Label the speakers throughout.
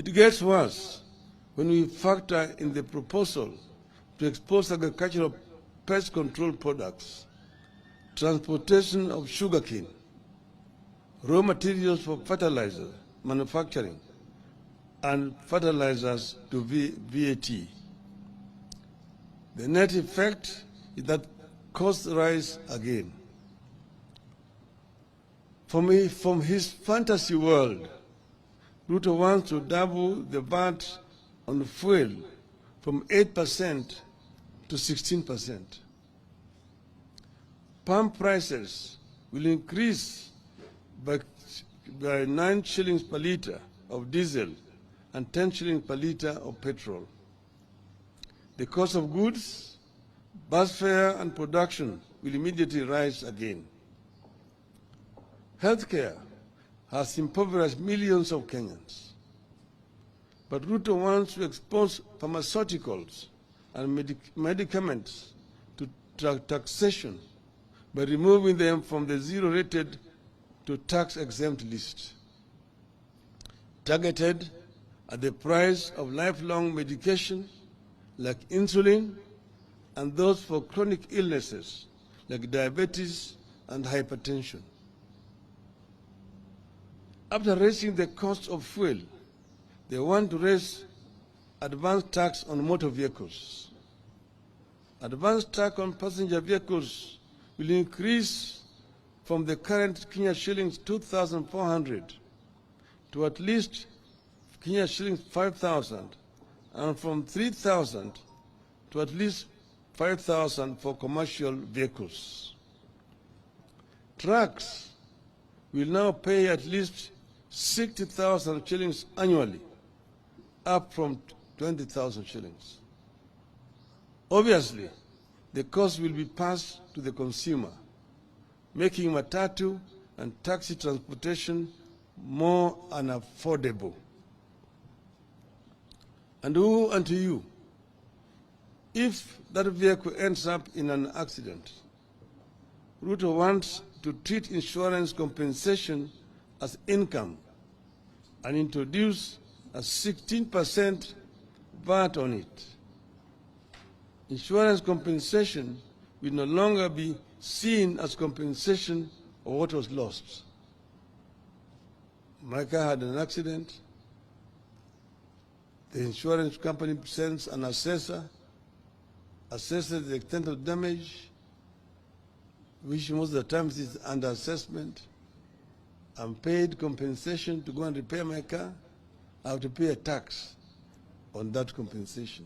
Speaker 1: It gets worse when we factor in the proposal to expose agricultural pest control products, transportation of sugarcane, raw materials for fertilizer manufacturing, and fertilizers to VAT. The net effect is that costs rise again. From his fantasy world, Ruto wants to double the VAT on fuel from 8% to 16%. Palm prices will increase by 9 shillings per litre of diesel and 10 shillings per litre of petrol. The cost of goods, bus fare and production will immediately rise again. Healthcare has impoverished millions of Kenyans. But Ruto wants to expose pharmaceuticals and medicaments to taxation by removing them from the zero-rated to tax-exempt list, targeted at the price of lifelong medication like insulin and those for chronic illnesses like diabetes and hypertension. After raising the cost of fuel, they want to raise advance tax on motor vehicles. Advance tax on passenger vehicles will increase from the current Kenya shillings 2,400 to at least Kenya shillings 5,000, and from 3,000 to at least 5,000 for commercial vehicles. Trucks will now pay at least 60,000 shillings annually, up from 20,000 shillings. Obviously, the cost will be passed to the consumer, making matatu and taxi transportation more unaffordable. And woe unto you if that vehicle ends up in an accident. Ruto wants to treat insurance compensation as income and introduce a 16% VAT on it. Insurance compensation will no longer be seen as compensation of what was lost. My car had an accident. The insurance company sends an assessor, assesses the extent of damage, which most of the times is under assessment. I'm paid compensation to go and repair my car. I have to pay a tax on that compensation.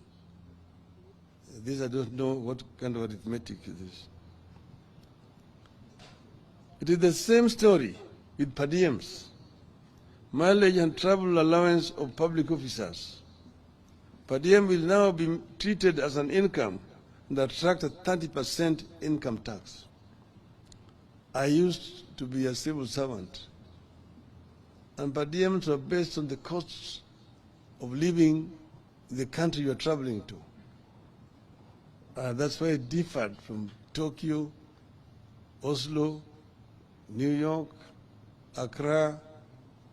Speaker 1: This I don't know what kind of arithmetic it is. It is the same story with per diems, mileage and travel allowance of public officers. Per diem will now be treated as an income and attract a 30% income tax. I used to be a civil servant, and per diems are based on the costs of living in the country you are traveling to. That's why it differed from Tokyo, Oslo, New York, Accra,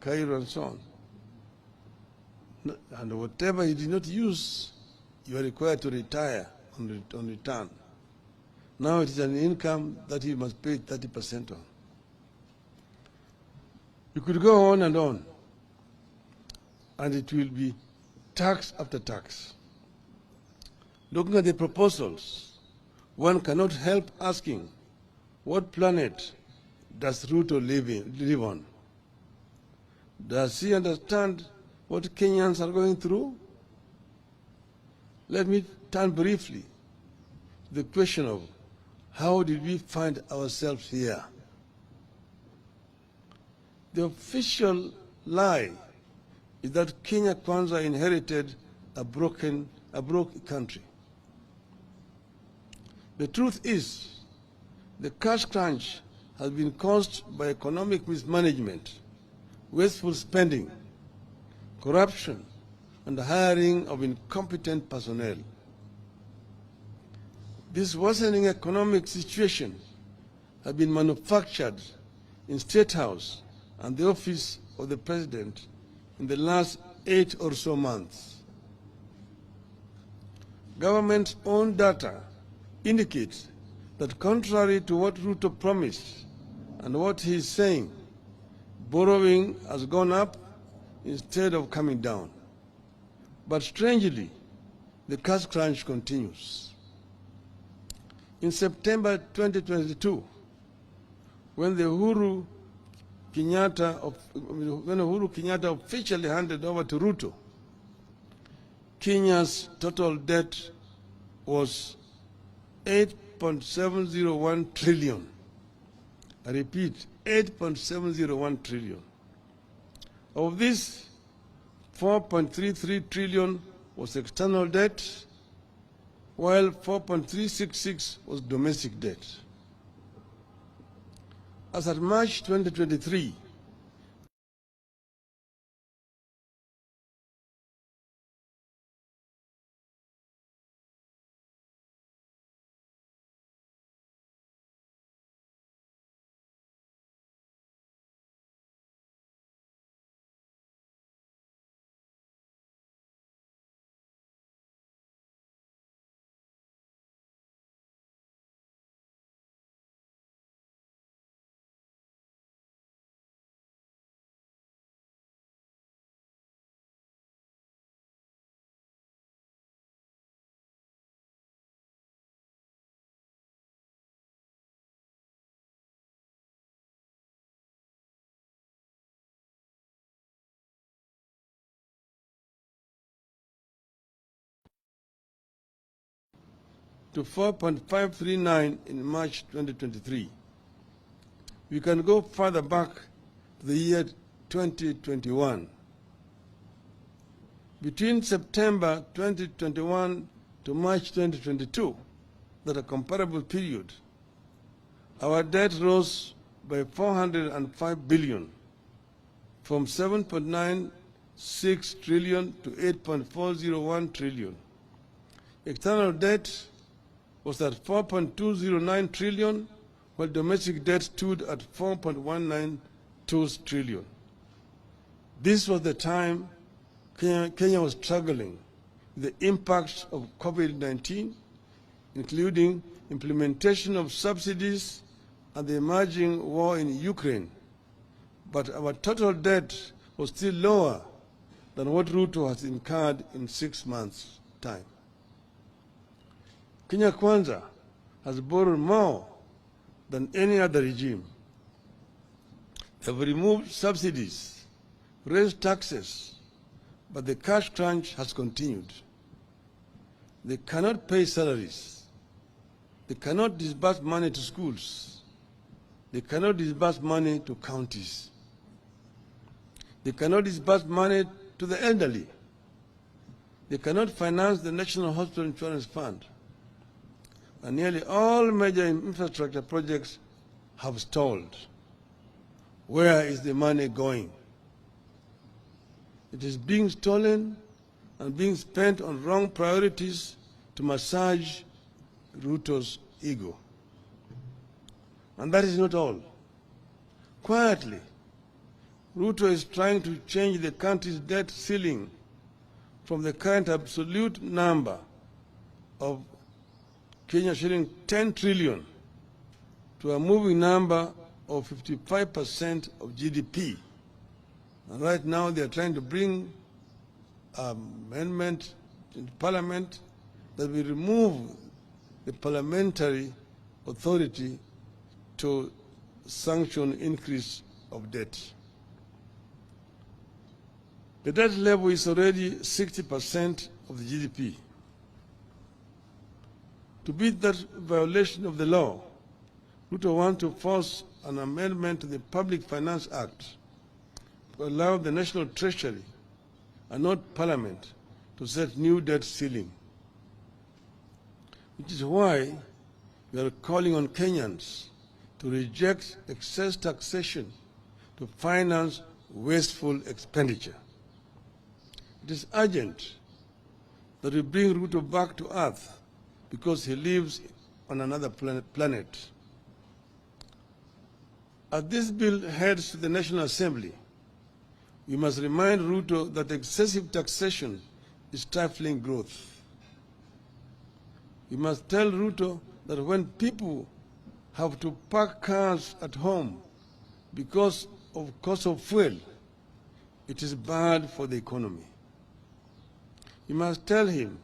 Speaker 1: Cairo, and so on. And whatever you did not use, you are required to retire on return. Now it is an income that you must pay 30% on. You could go on, and it will be tax after tax. Looking at the proposals, one cannot help asking, what planet does Ruto live on? Does he understand what Kenyans are going through? Let me turn briefly to the question of how did we find ourselves here? The official lie is that Kenya Kwanza inherited a broke country. The truth is, the cash crunch has been caused by economic mismanagement, wasteful spending, corruption, and the hiring of incompetent personnel. This worsening economic situation has been manufactured in State House and the office of the President in the last 8 or so months. Government's own data indicates that contrary to what Ruto promised and what he is saying, borrowing has gone up instead of coming down. But strangely, the cash crunch continues. In September 2022, when Uhuru Kenyatta officially handed over to Ruto, Kenya's total debt was 8.701 trillion. I repeat, 8.701 trillion. Of this, 4.33 trillion was external debt, while 4.366 was domestic debt. As at March 2023, to 4.539 in March 2023. We can go further back to the year 2021. Between September 2021 to March 2022, that a comparable period, our debt rose by 405 billion, from 7.96 trillion to 8.401 trillion. External debt was at 4.209 trillion, while domestic debt stood at 4.192 trillion. This was the time Kenya was struggling with the impacts of COVID-19, including implementation of subsidies and the emerging war in Ukraine. But our total debt was still lower than what Ruto has incurred in 6 months' time. Kenya Kwanza has borrowed more than any other regime. They have removed subsidies, raised taxes, but the cash crunch has continued. They cannot pay salaries. They cannot disburse money to schools. They cannot disburse money to counties. They cannot disburse money to the elderly. They cannot finance the National Hospital Insurance Fund. And nearly all major infrastructure projects have stalled. Where is the money going? It is being stolen and being spent on wrong priorities to massage Ruto's ego. And that is not all. Quietly, Ruto is trying to change the country's debt ceiling from the current absolute number of Kenya shilling 10 trillion to a moving number of 55% of GDP. And right now they are trying to bring an amendment in Parliament that will remove the parliamentary authority to sanction increase of debt. The debt level is already 60% of the GDP. To beat that violation of the law, Ruto wants to force an amendment to the Public Finance Act to allow the National Treasury and not Parliament to set new debt ceiling. Which is why we are calling on Kenyans to reject excess taxation to finance wasteful expenditure. It is urgent that we bring Ruto back to earth because he lives on another planet. As this bill heads to the National Assembly, We must remind Ruto that excessive taxation is stifling growth. We must tell Ruto that when people have to park cars at home because of cost of fuel, it is bad for the economy. We must tell him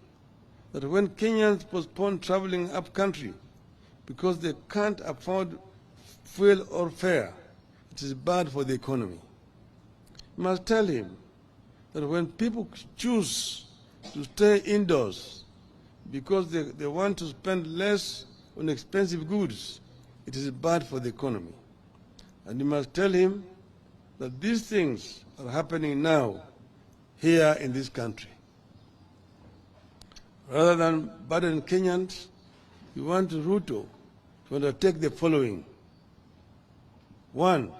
Speaker 1: that when Kenyans postpone traveling up country because they can't afford fuel or fare, it is bad for the economy. We must tell him that when people choose to stay indoors because they want to spend less on expensive goods, it is bad for the economy. And you must tell him that these things are happening now here in this country. Rather than burden Kenyans, we want Ruto to undertake the following. 1.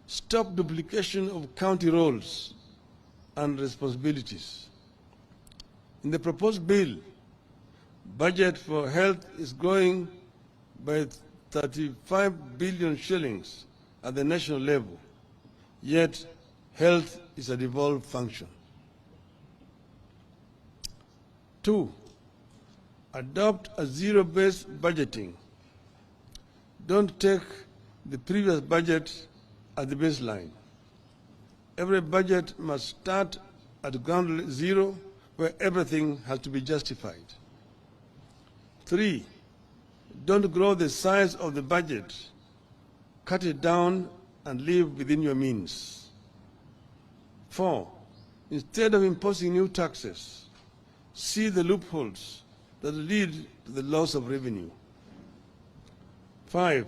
Speaker 1: Stop duplication of county roles and responsibilities. In the proposed bill, budget for health is growing by 35 billion shillings at the national level, yet health is a devolved function. 2. Adopt a zero-based budgeting. Don't take the previous budget as the baseline. Every budget must start at ground zero, where everything has to be justified. 3. Don't grow the size of the budget. Cut it down and live within your means. 4. Instead of imposing new taxes, see the loopholes that lead to the loss of revenue. 5.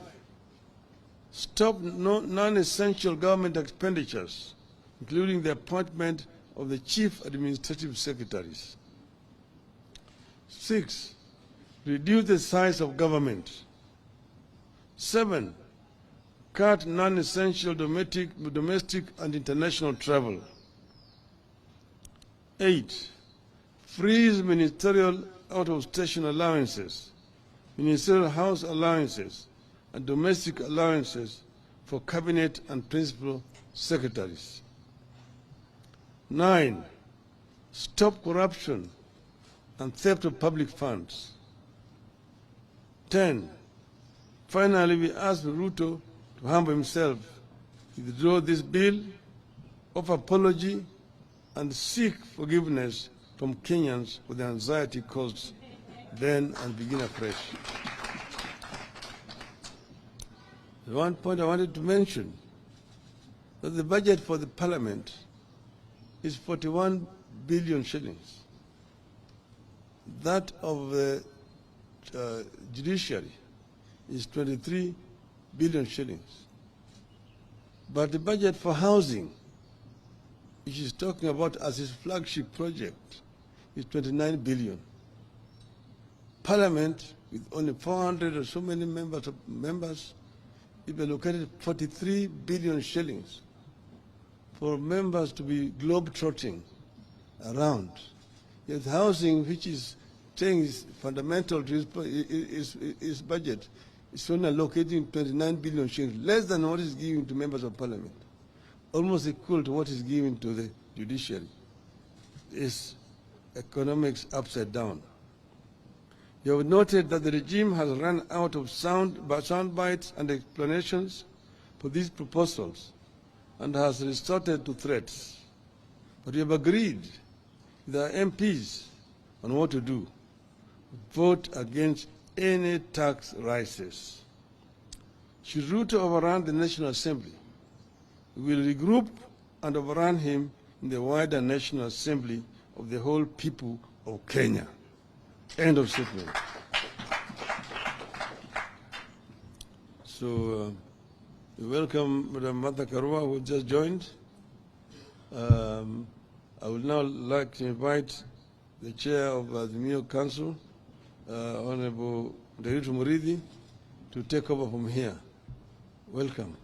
Speaker 1: Stop non-essential government expenditures, including the appointment of the chief administrative secretaries. 6. Reduce the size of government. 7. Cut non-essential domestic and international travel. 8. Freeze ministerial out-of-station allowances, ministerial house allowances, and domestic allowances for cabinet and principal secretaries. 9. Stop corruption and theft of public funds. 10. Finally, we ask Ruto to humble himself, withdraw this bill, offer apology, and seek forgiveness from Kenyans for the anxiety caused then, and begin afresh. The one point I wanted to mention, that the budget for the parliament is 41 billion shillings. That of the judiciary is 23 billion shillings. But the budget for housing, which is talking about as his flagship project, is 29 billion. Parliament, with only 400 or so many members, it allocated 43 billion shillings for members to be globe-trotting around. Yet housing, which is saying is fundamental to his budget, is only allocating 29 billion shillings, less than what is given to members of parliament, almost equal to what is given to the judiciary. It's economics upside down. You have noted that the regime has run out of sound bites and explanations for these proposals and has resorted to threats. But we have agreed with our MPs on what to do. Vote against any tax rises. Should Ruto overrun the National Assembly, we will regroup and overrun him in the wider National Assembly of the whole people of Kenya. End of statement. So we welcome Madam Martha Karua, who just joined. I would now like to invite the chair of the Mio Council, Honorable Nderitu Murithi, to take over from here. Welcome.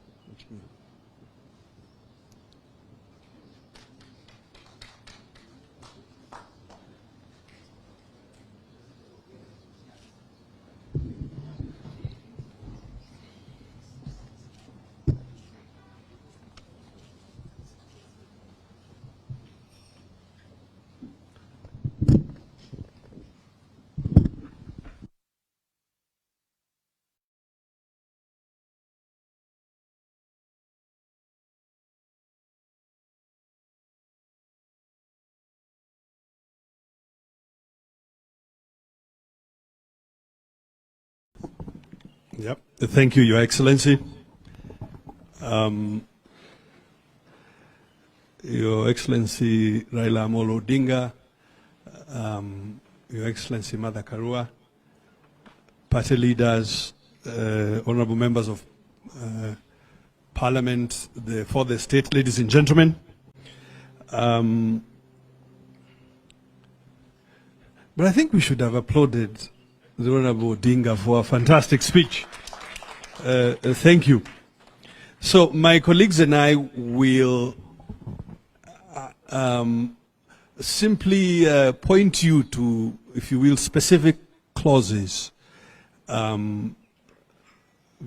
Speaker 2: Yep. Thank you, Your Excellency. Your Excellency Raila Amolo Odinga, Your Excellency Martha Karua, party leaders, honorable members of Parliament for the state, ladies and gentlemen. But I think we should have applauded the Honorable Odinga for a fantastic speech. Thank you. So my colleagues and I will simply point you to, if you will, specific clauses,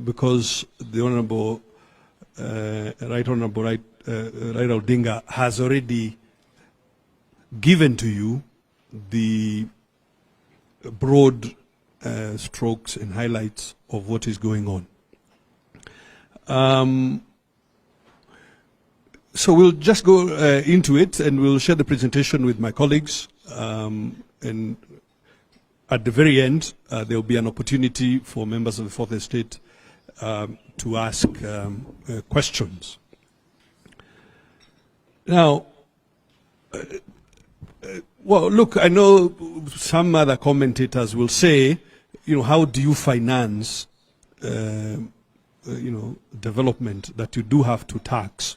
Speaker 2: because the Honorable Right Raila Odinga has already given to you the broad strokes and highlights of what is going on. So we'll just go into it, and we'll share the presentation with my colleagues. And at the very end, there will be an opportunity for members of the Fourth Estate to ask questions. Now, well, look, I know some other commentators will say, how do you finance, development that you do have to tax?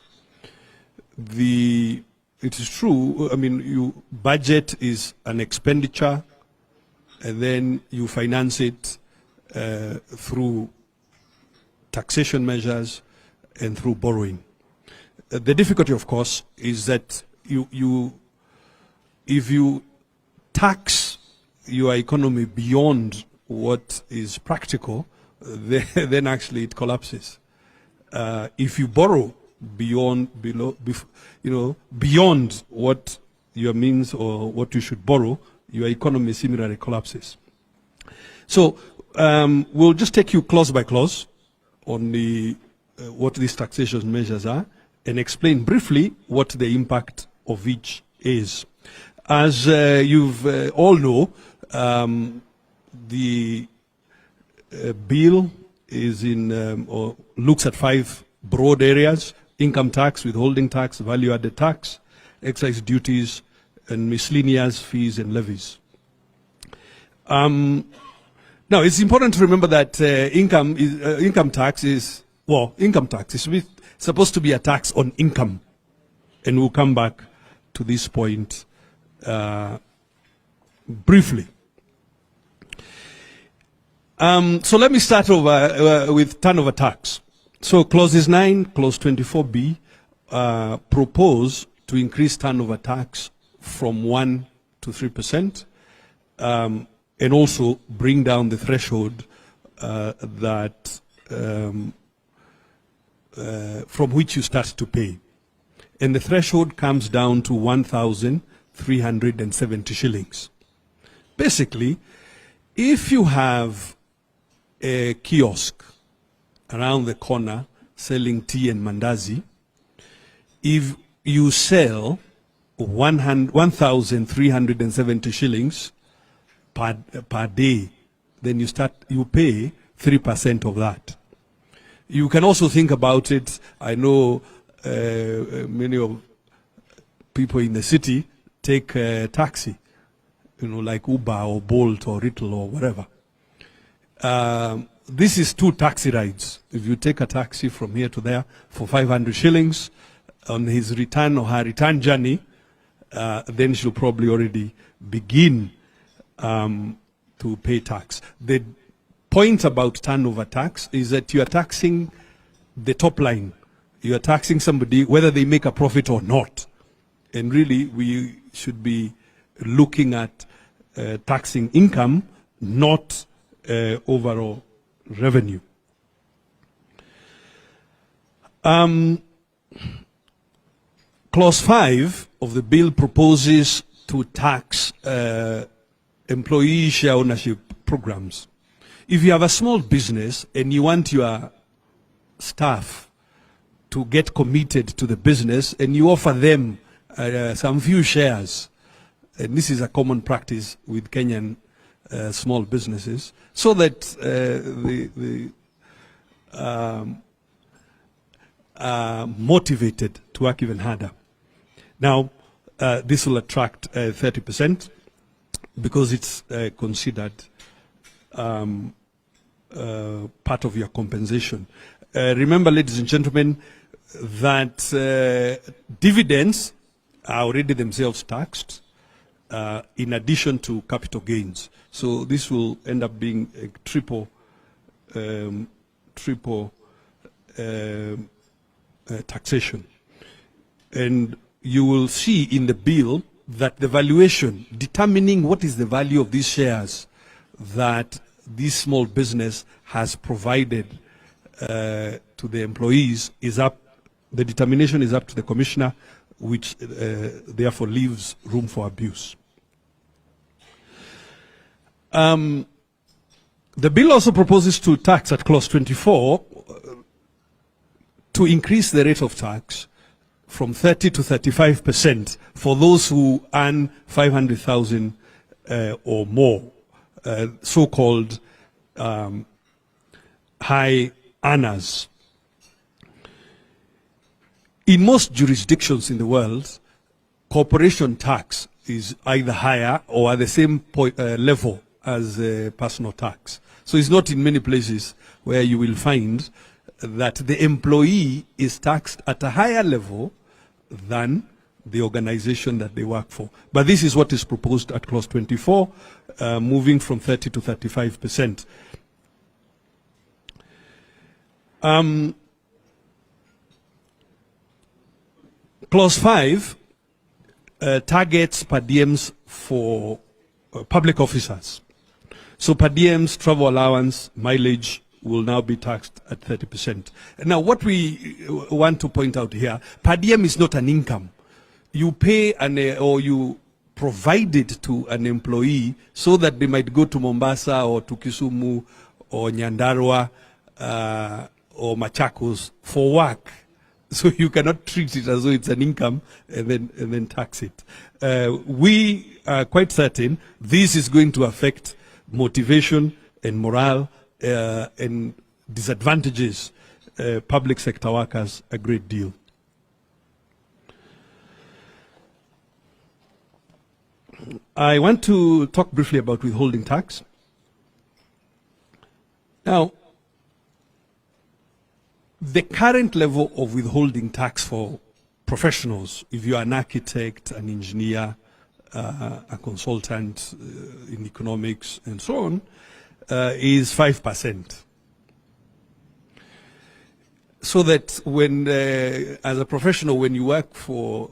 Speaker 2: It is true. I mean, budget is an expenditure, and then you finance it through taxation measures and through borrowing. The difficulty, of course, is that if you tax your economy beyond what is practical, then actually it collapses. If you borrow beyond what your means or what you should borrow, your economy similarly collapses. So we'll just take you clause by clause on what these taxation measures are, and explain briefly what the impact of each is. As you've all know, the bill is or looks at 5 broad areas: income tax, withholding tax, value-added tax, excise duties, and miscellaneous fees and levies. Now, it's important to remember that income tax is supposed to be a tax on income, and we'll come back to this point briefly. So let me start over with turnover tax. So clauses 9, clause 24B propose to increase turnover tax from 1 to 3%, and also bring down the threshold from which you start to pay. And the threshold comes down to 1,370 shillings. Basically, if you have a kiosk around the corner selling tea and mandazi, if you sell 1,370 shillings per day, then you pay 3% of that. You can also think about it. I know many of people in the city take a taxi, like Uber or Bolt or Rittle or whatever. This is 2 taxi rides. If you take a taxi from here to there for 500 shillings on his return or her return journey, then she'll probably already begin to pay tax. The point about turnover tax is that you are taxing the top line. You are taxing somebody whether they make a profit or not. And really, we should be looking at taxing income, not overall revenue. Clause 5 of the bill proposes to tax employee share ownership programs. If you have a small business and you want your staff to get committed to the business, and you offer them some few shares, and this is a common practice with Kenyan small businesses, so that motivated to work even harder. Now, this will attract 30% because it's considered part of your compensation. Remember, ladies and gentlemen, that dividends are already themselves taxed in addition to capital gains. So this will end up being a triple taxation. And you will see in the bill that the valuation, determining what is the value of these shares that this small business has provided to the employees, is up. The determination is up to the commissioner, which therefore leaves room for abuse. The bill also proposes to tax at clause 24 to increase the rate of tax from 30 to 35% for those who earn 500,000 or more, so-called high earners. In most jurisdictions in the world, corporation tax is either higher or at the same level as personal tax. So it's not in many places where you will find that the employee is taxed at a higher level than the organization that they work for. But this is what is proposed at clause 24, moving from 30 to 35%. Clause 5 targets per diems for public officers. So per diems, travel allowance, mileage will now be taxed at 30%. Now, what we want to point out here, per diem is not an income. You pay or you provide it to an employee so that they might go to Mombasa or to Kisumu or Nyandarua or Machakos for work. So you cannot treat it as though it's an income and then tax it. We are quite certain this is going to affect motivation and morale and disadvantages public sector workers a great deal. I want to talk briefly about withholding tax. Now, the current level of withholding tax for professionals, if you are an architect, an engineer, a consultant in economics and so on, is 5%. So that when, as a professional, when you work for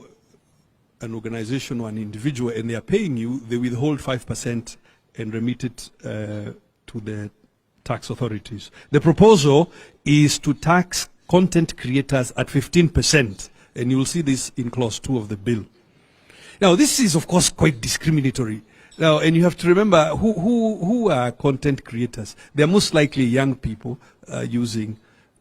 Speaker 2: an organization or an individual and they are paying you, they withhold 5% and remit it to the tax authorities. The proposal is to tax content creators at 15%, and you will see this in clause 2 of the bill. Now, this is, of course, quite discriminatory. Now, and you have to remember who are content creators. They're most likely young people using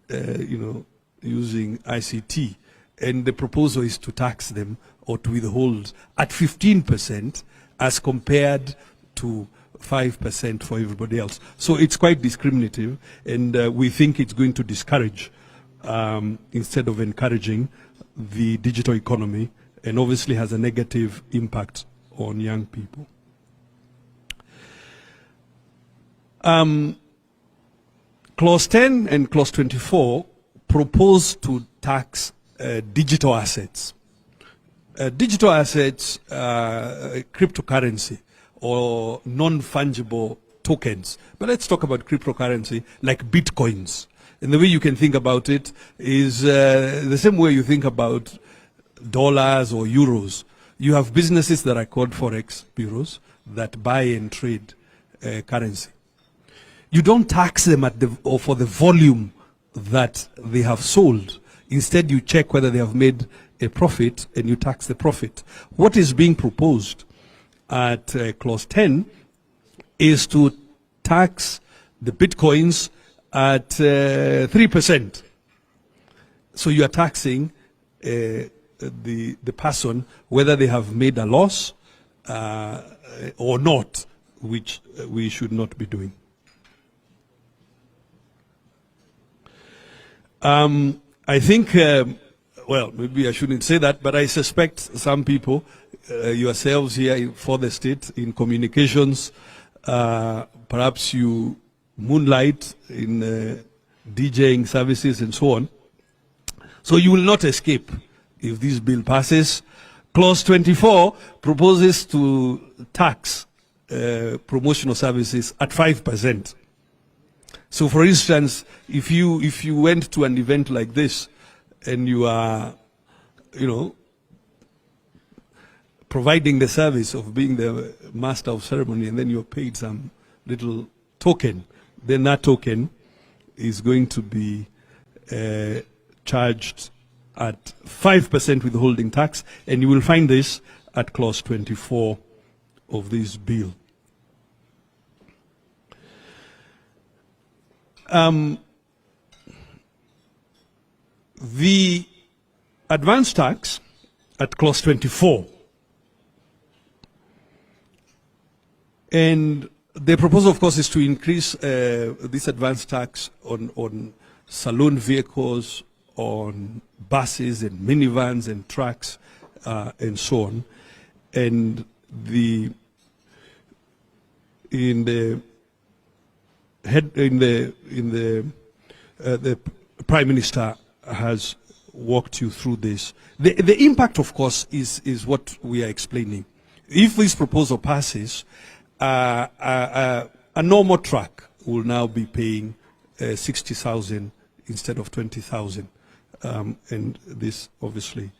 Speaker 2: ICT, and the proposal is to tax them or to withhold at 15% as compared to 5% for everybody else. So it's quite discriminative, and we think it's going to discourage instead of encouraging the digital economy, and obviously has a negative impact on young people. Clause 10 and clause 24 propose to tax digital assets. Digital assets, cryptocurrency or non-fungible tokens. But let's talk about cryptocurrency like bitcoins. And the way you can think about it is the same way you think about dollars or euros. You have businesses that are called forex bureaus that buy and trade currency. You don't tax them or for the volume that they have sold. Instead, you check whether they have made a profit and you tax the profit. What is being proposed at clause 10 is to tax the bitcoins at 3%. So you are taxing the person whether they have made a loss or not, which we should not be doing. I think, well, maybe I shouldn't say that, but I suspect some people, yourselves here for the state in communications, perhaps you moonlight in DJing services and so on. So you will not escape if this bill passes. Clause 24 proposes to tax promotional services at 5%. So, for instance, if you went to an event like this and you are, providing the service of being the master of ceremony, and then you're paid some little token, then that token is going to be charged at 5% withholding tax, and you will find this at clause 24 of this bill. The advance tax at clause 24, and the proposal, of course, is to increase this advance tax on saloon vehicles, on buses and minivans and trucks and so on. And the Prime Minister has walked you through this. The impact, of course, is what we are explaining. If this proposal passes, a normal truck will now be paying 60,000 instead of 20,000, and this obviously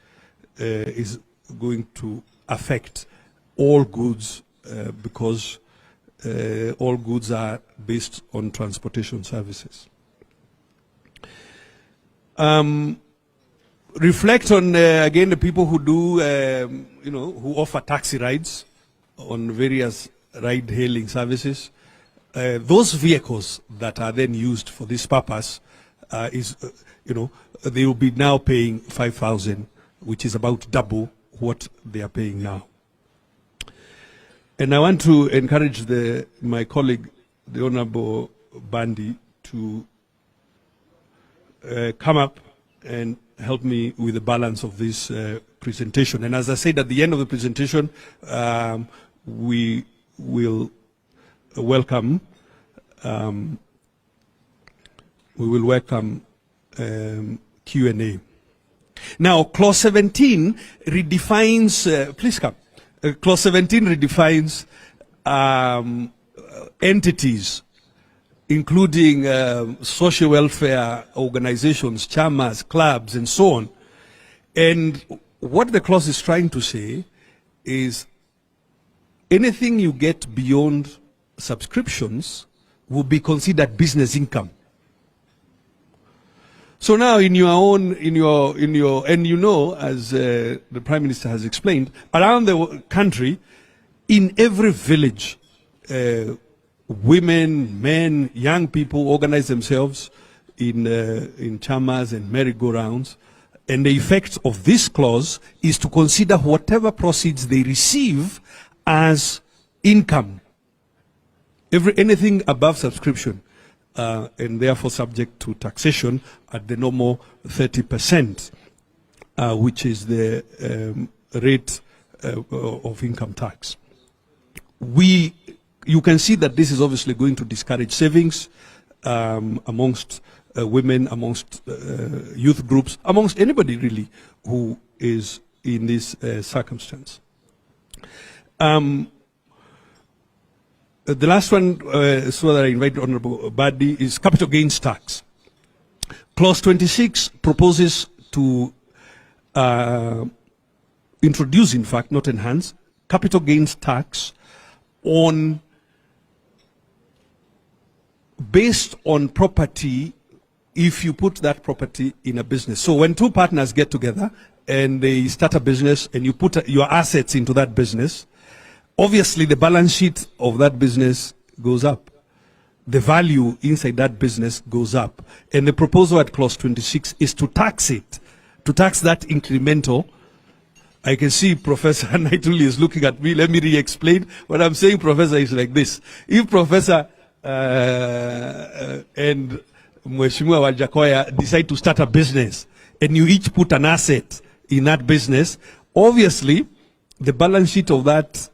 Speaker 2: is going to affect all goods because all goods are based on transportation services. Reflect on again the people who do who offer taxi rides on various ride-hailing services. Those vehicles that are then used for this purpose they will be now paying 5,000, which is about double what they are paying now. And I want to encourage my colleague, the Honorable Bandi, to come up and help me with the balance of this presentation. And as I said at the end of the presentation, we will welcome Q&A. Now, clause 17 redefines. Please come. Clause 17 redefines entities, including social welfare organizations, chamas, clubs, and so on. And what the clause is trying to say is anything you get beyond subscriptions will be considered business income. So now in your, and as the Prime Minister has explained, around the country, in every village, women, men, young people organize themselves in chamas and merry-go-rounds. And the effect of this clause is to consider whatever proceeds they receive as income. Anything above subscription, and therefore subject to taxation at the normal 30%, which is the rate of income tax. You can see that this is obviously going to discourage savings amongst women, amongst youth groups, amongst anybody really who is in this circumstance. The last one, so that I invite Honorable Badi, is capital gains tax. Clause 26 proposes to introduce, in fact, not enhance, capital gains tax based on property if you put that property in a business. So when two partners get together and they start a business and you put your assets into that business, obviously the balance sheet of that business goes up. The value inside that business goes up. And the proposal at clause 26 is to tax it, to tax that incremental. I can see Professor Naituli is looking at me. Let me re-explain. What I'm saying, Professor, is like this. If Professor and Mheshimiwa Wajakoya, decide to start a business and you each put an asset in that business, obviously the balance sheet of that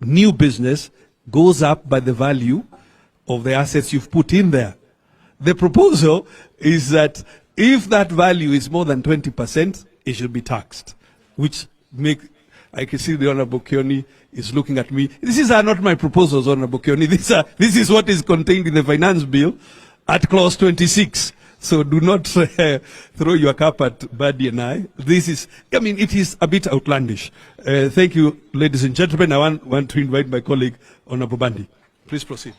Speaker 2: new business goes up by the value of the assets you've put in there. The proposal is that if that value is more than 20%, it should be taxed, which I can see the Honorable Kioni is looking at me. These are not my proposals, Honorable Kioni. This is what is contained in the finance bill at clause 26. So do not throw your cap at Buddy and I. It is a bit outlandish. Thank you, ladies and gentlemen. I want to invite my colleague, Honorable Bandi. Please proceed.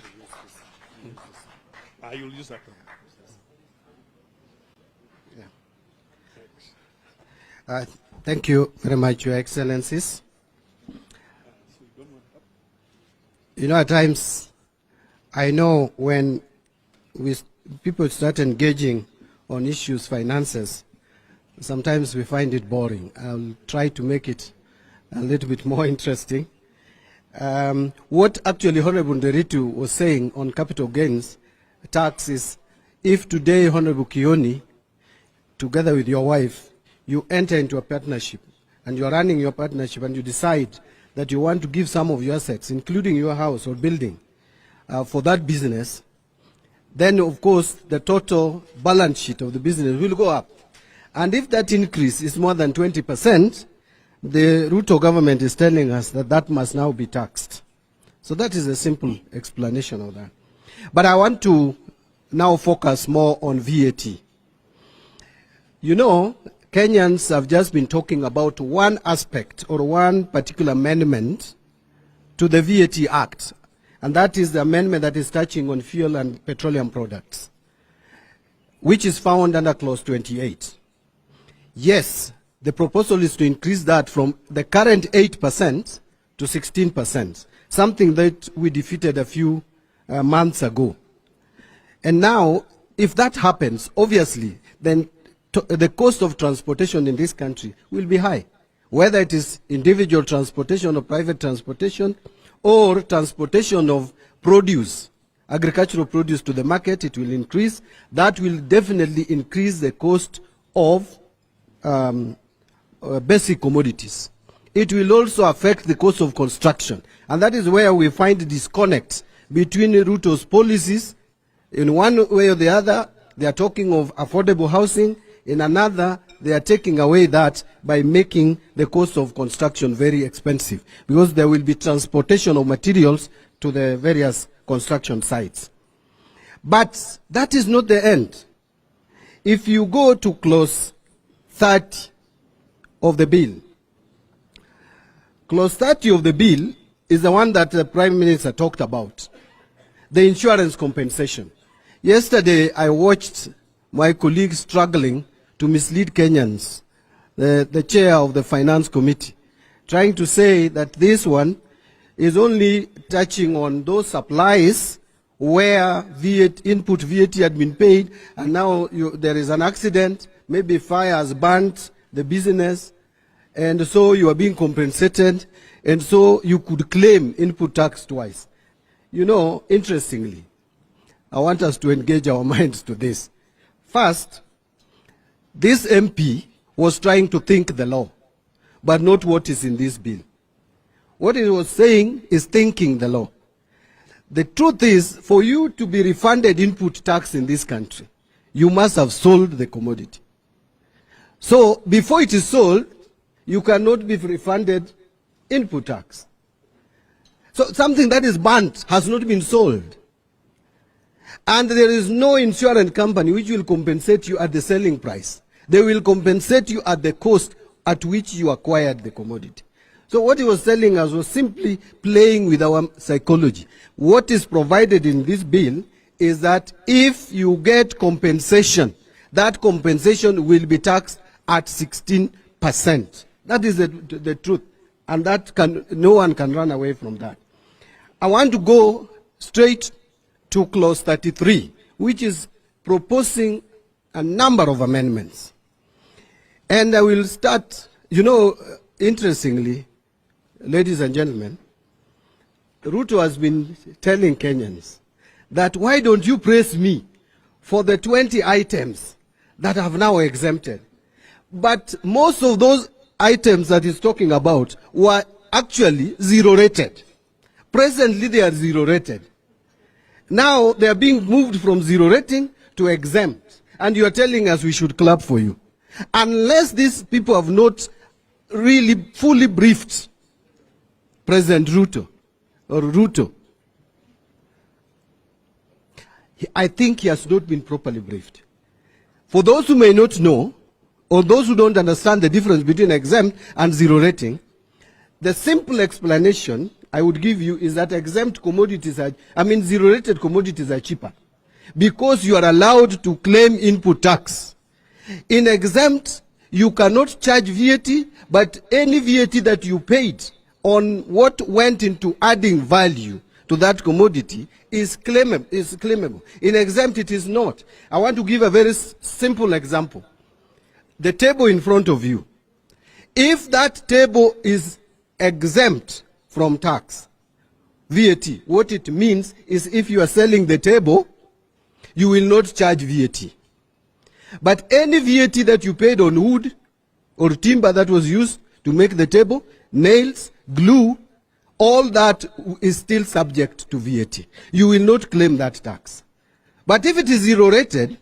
Speaker 2: You'll use that one.
Speaker 3: Thank you very much, Your Excellencies. You know, at times, I know when people start engaging on issues, finances, sometimes we find it boring. I'll try to make it a little bit more interesting. What actually Honorable Nderitu was saying on capital gains tax is, if today, Honorable Kioni, together with your wife, you enter into a partnership and you're running your partnership and you decide that you want to give some of your assets, including your house or building, for that business, then of course the total balance sheet of the business will go up. And if that increase is more than 20%, the Ruto government is telling us that that must now be taxed. So that is a simple explanation of that. But I want to now focus more on VAT. You know, Kenyans have just been talking about one aspect or one particular amendment to the VAT Act, and that is the amendment that is touching on fuel and petroleum products, which is found under clause 28. Yes, the proposal is to increase that from the current 8% to 16%, something that we defeated a few months ago. And now, if that happens, obviously, then the cost of transportation in this country will be high, whether it is individual transportation or private transportation or transportation of produce, agricultural produce to the market. It will increase. That will definitely increase the cost of basic commodities. It will also affect the cost of construction, and that is where we find disconnects between Ruto's policies. In one way or the other, they are talking of affordable housing. In another, they are taking away that by making the cost of construction very expensive, because there will be transportation of materials to the various construction sites. But that is not the end. If you go to clause 30 of the bill, clause 30 of the bill is the one that the Prime Minister talked about, the insurance compensation. Yesterday, I watched my colleagues struggling to mislead Kenyans, the chair of the Finance Committee, trying to say that this one is only touching on those supplies where input VAT had been paid, and now there is an accident, maybe fire has burnt the business, and so you are being compensated, and so you could claim input tax twice. You know, interestingly, I want us to engage our minds to this. First, this MP was trying to think the law, but not what is in this bill. What he was saying is thinking the law. The truth is, for you to be refunded input tax in this country, you must have sold the commodity. So before it is sold, you cannot be refunded input tax. So something that is burnt has not been sold. And there is no insurance company which will compensate you at the selling price. They will compensate you at the cost at which you acquired the commodity. So what he was telling us was simply playing with our psychology. What is provided in this bill is that if you get compensation, that compensation will be taxed at 16%. That is the truth. And that no one can run away from that. I want to go straight to clause 33, which is proposing a number of amendments. And I will start, you know, interestingly, ladies and gentlemen, Ruto has been telling Kenyans that why don't you praise me for the 20 items that have now exempted. But most of those items that he's talking about were actually zero rated. Presently, they are zero rated. Now they are being moved from zero rating to exempt. And you are telling us we should clap for you. Unless these people have not really fully briefed President Ruto, I think he has not been properly briefed. For those who may not know, or those who don't understand the difference between exempt and zero rating, the simple explanation I would give you is that exempt commodities zero rated commodities are cheaper because you are allowed to claim input tax. In exempt, you cannot charge VAT, but any VAT that you paid on what went into adding value to that commodity is claimable. In exempt, it is not. I want to give a very simple example. The table in front of you. If that table is exempt from tax, VAT, what it means is if you are selling the table, you will not charge VAT. But any VAT that you paid on wood or timber that was used to make the table, nails, glue, all that is still subject to VAT. You will not claim that tax. But if it is zero rated,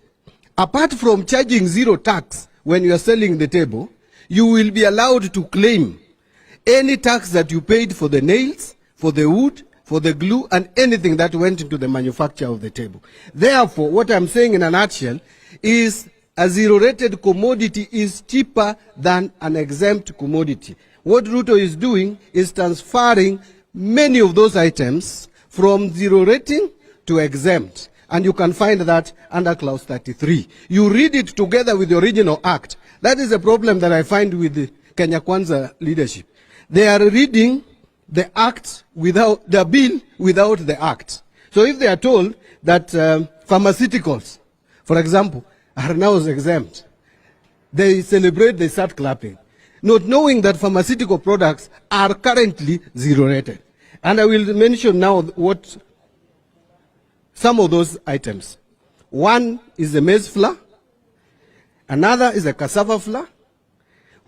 Speaker 3: apart from charging zero tax when you are selling the table, you will be allowed to claim any tax that you paid for the nails, for the wood, for the glue, and anything that went into the manufacture of the table. Therefore, what I'm saying in a nutshell is a zero-rated commodity is cheaper than an exempt commodity. What Ruto is doing is transferring many of those items from zero rating to exempt. And you can find that under clause 33. You read it together with the original act. That is a problem that I find with the Kenya Kwanza leadership. They are reading the act without the bill without the act. So if they are told that pharmaceuticals, for example, are now exempt, they celebrate, they start clapping, not knowing that pharmaceutical products are currently zero rated. And I will mention now what some of those items. One is the maize flour, another is the cassava flour,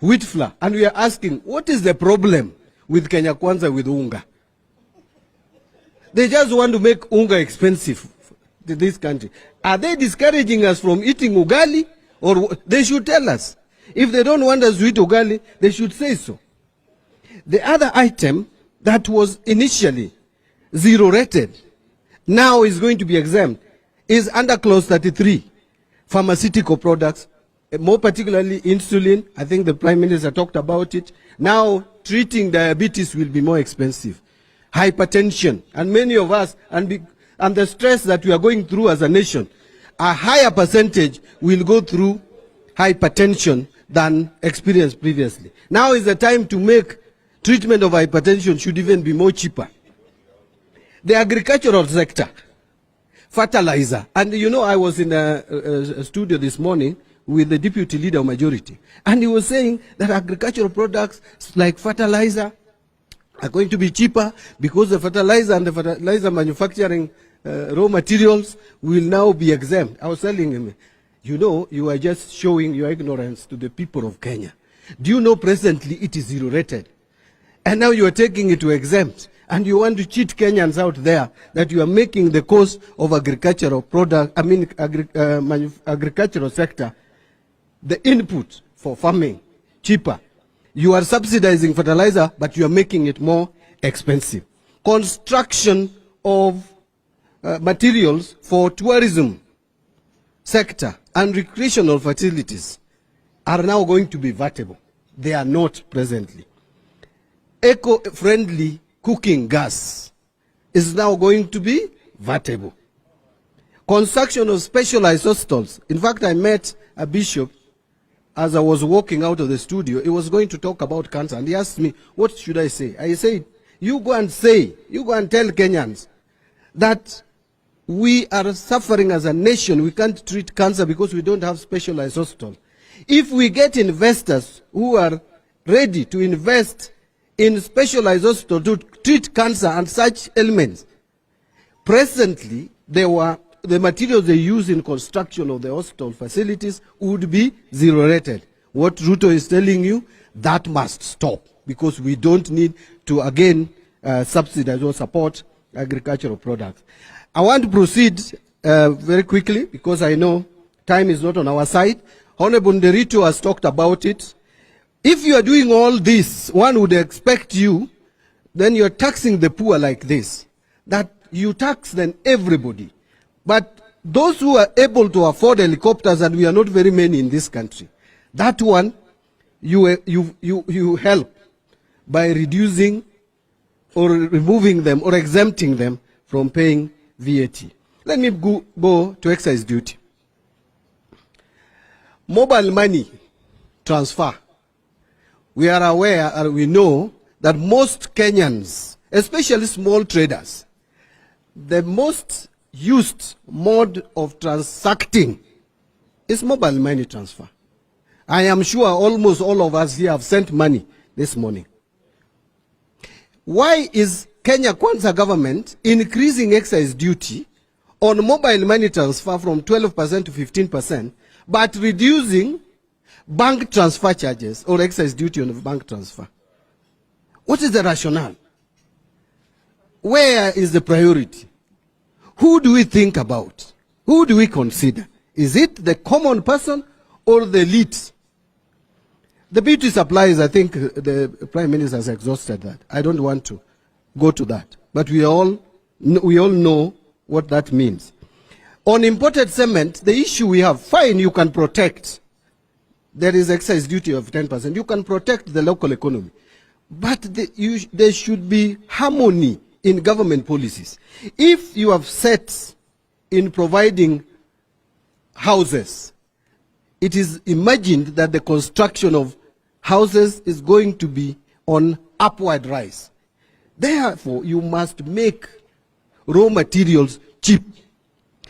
Speaker 3: wheat flour. And we are asking, what is the problem with Kenya Kwanza with unga? They just want to make unga expensive to this country. Are they discouraging us from eating ugali? Or they should tell us. If they don't want us to eat ugali, they should say so. The other item that was initially zero rated, now is going to be exempt, is under clause 33, pharmaceutical products, more particularly insulin. I think the Prime Minister talked about it. Now treating diabetes will be more expensive. Hypertension, and many of us, and the stress that we are going through as a nation, a higher percentage will go through hypertension than experienced previously. Now is the time to make treatment of hypertension should even be more cheaper. The agricultural sector, fertilizer, and you know I was in a studio this morning with the deputy leader of majority, and he was saying that agricultural products like fertilizer are going to be cheaper because the fertilizer and the fertilizer manufacturing raw materials will now be exempt. I was telling him, you know, you are just showing your ignorance to the people of Kenya. Do you know presently it is zero rated? And now you are taking it to exempt. And you want to cheat Kenyans out there that you are making the cost of agricultural product, agricultural sector, the input for farming, cheaper. You are subsidizing fertilizer, but you are making it more expensive. Construction of materials for tourism sector and recreational facilities are now going to be VATable. They are not presently. Eco-friendly cooking gas is now going to be VATable. Construction of specialized hospitals. In fact, I met a bishop as I was walking out of the studio. He was going to talk about cancer, and he asked me, what should I say? I said, you go and tell Kenyans that we are suffering as a nation. We can't treat cancer because we don't have specialized hospitals. If we get investors who are ready to invest in specialized hospitals to treat cancer and such ailments, presently there were the materials they use in construction of the hospital facilities would be zero rated. What Ruto is telling you, that must stop, because we don't need to again subsidize or support agricultural products. I want to proceed very quickly, because I know time is not on our side. Honorable Nderito has talked about it. If you are doing all this, one would expect you, then you're taxing the poor like this, that you tax then everybody. But those who are able to afford helicopters, and we are not very many in this country, that one you help by reducing or removing them or exempting them from paying VAT. Let me go to excise duty. Mobile money transfer. We are aware and we know that most Kenyans, especially small traders, the most used mode of transacting is mobile money transfer. I am sure almost all of us here have sent money this morning. Why is Kenya Kwanza government increasing excise duty on mobile money transfer from 12% to 15%, but reducing bank transfer charges or excise duty on bank transfer? What is the rationale? Where is the priority? Who do we think about? Who do we consider? Is it the common person or the elite? The beauty supplies, I think the Prime Minister has exhausted that. I don't want to go to that. But we all know what that means. On imported cement, the issue we have, fine, you can protect. There is excise duty of 10%. You can protect the local economy. But there should be harmony in government policies. If you have set in providing houses, it is imagined that the construction of houses is going to be on upward rise. Therefore, you must make raw materials cheap.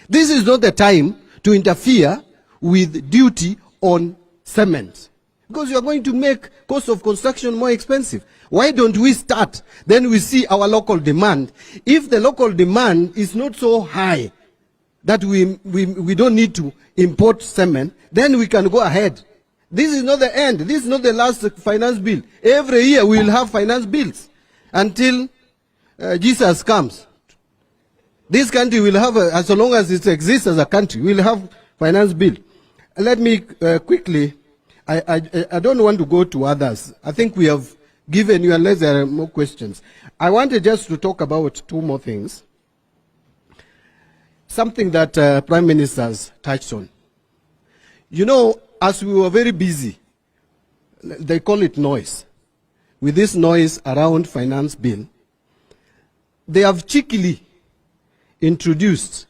Speaker 3: This is not the time to interfere with duty on cement, because you are going to make cost of construction more expensive. Why don't we start? Then we see our local demand. If the local demand is not so high that we don't need to import cement, then we can go ahead. This is not the end. This is not the last finance bill. Every year we will have finance bills until Jesus comes. This country will have, as long as it exists as a country, we will have finance bill. Let me quickly, I don't want to go to others. I think we have given you, unless there are more questions. I wanted just to talk about two more things. Something that Prime Minister has touched on. You know, as we were very busy, they call it noise, with this noise around finance bill, they have cheekily introduced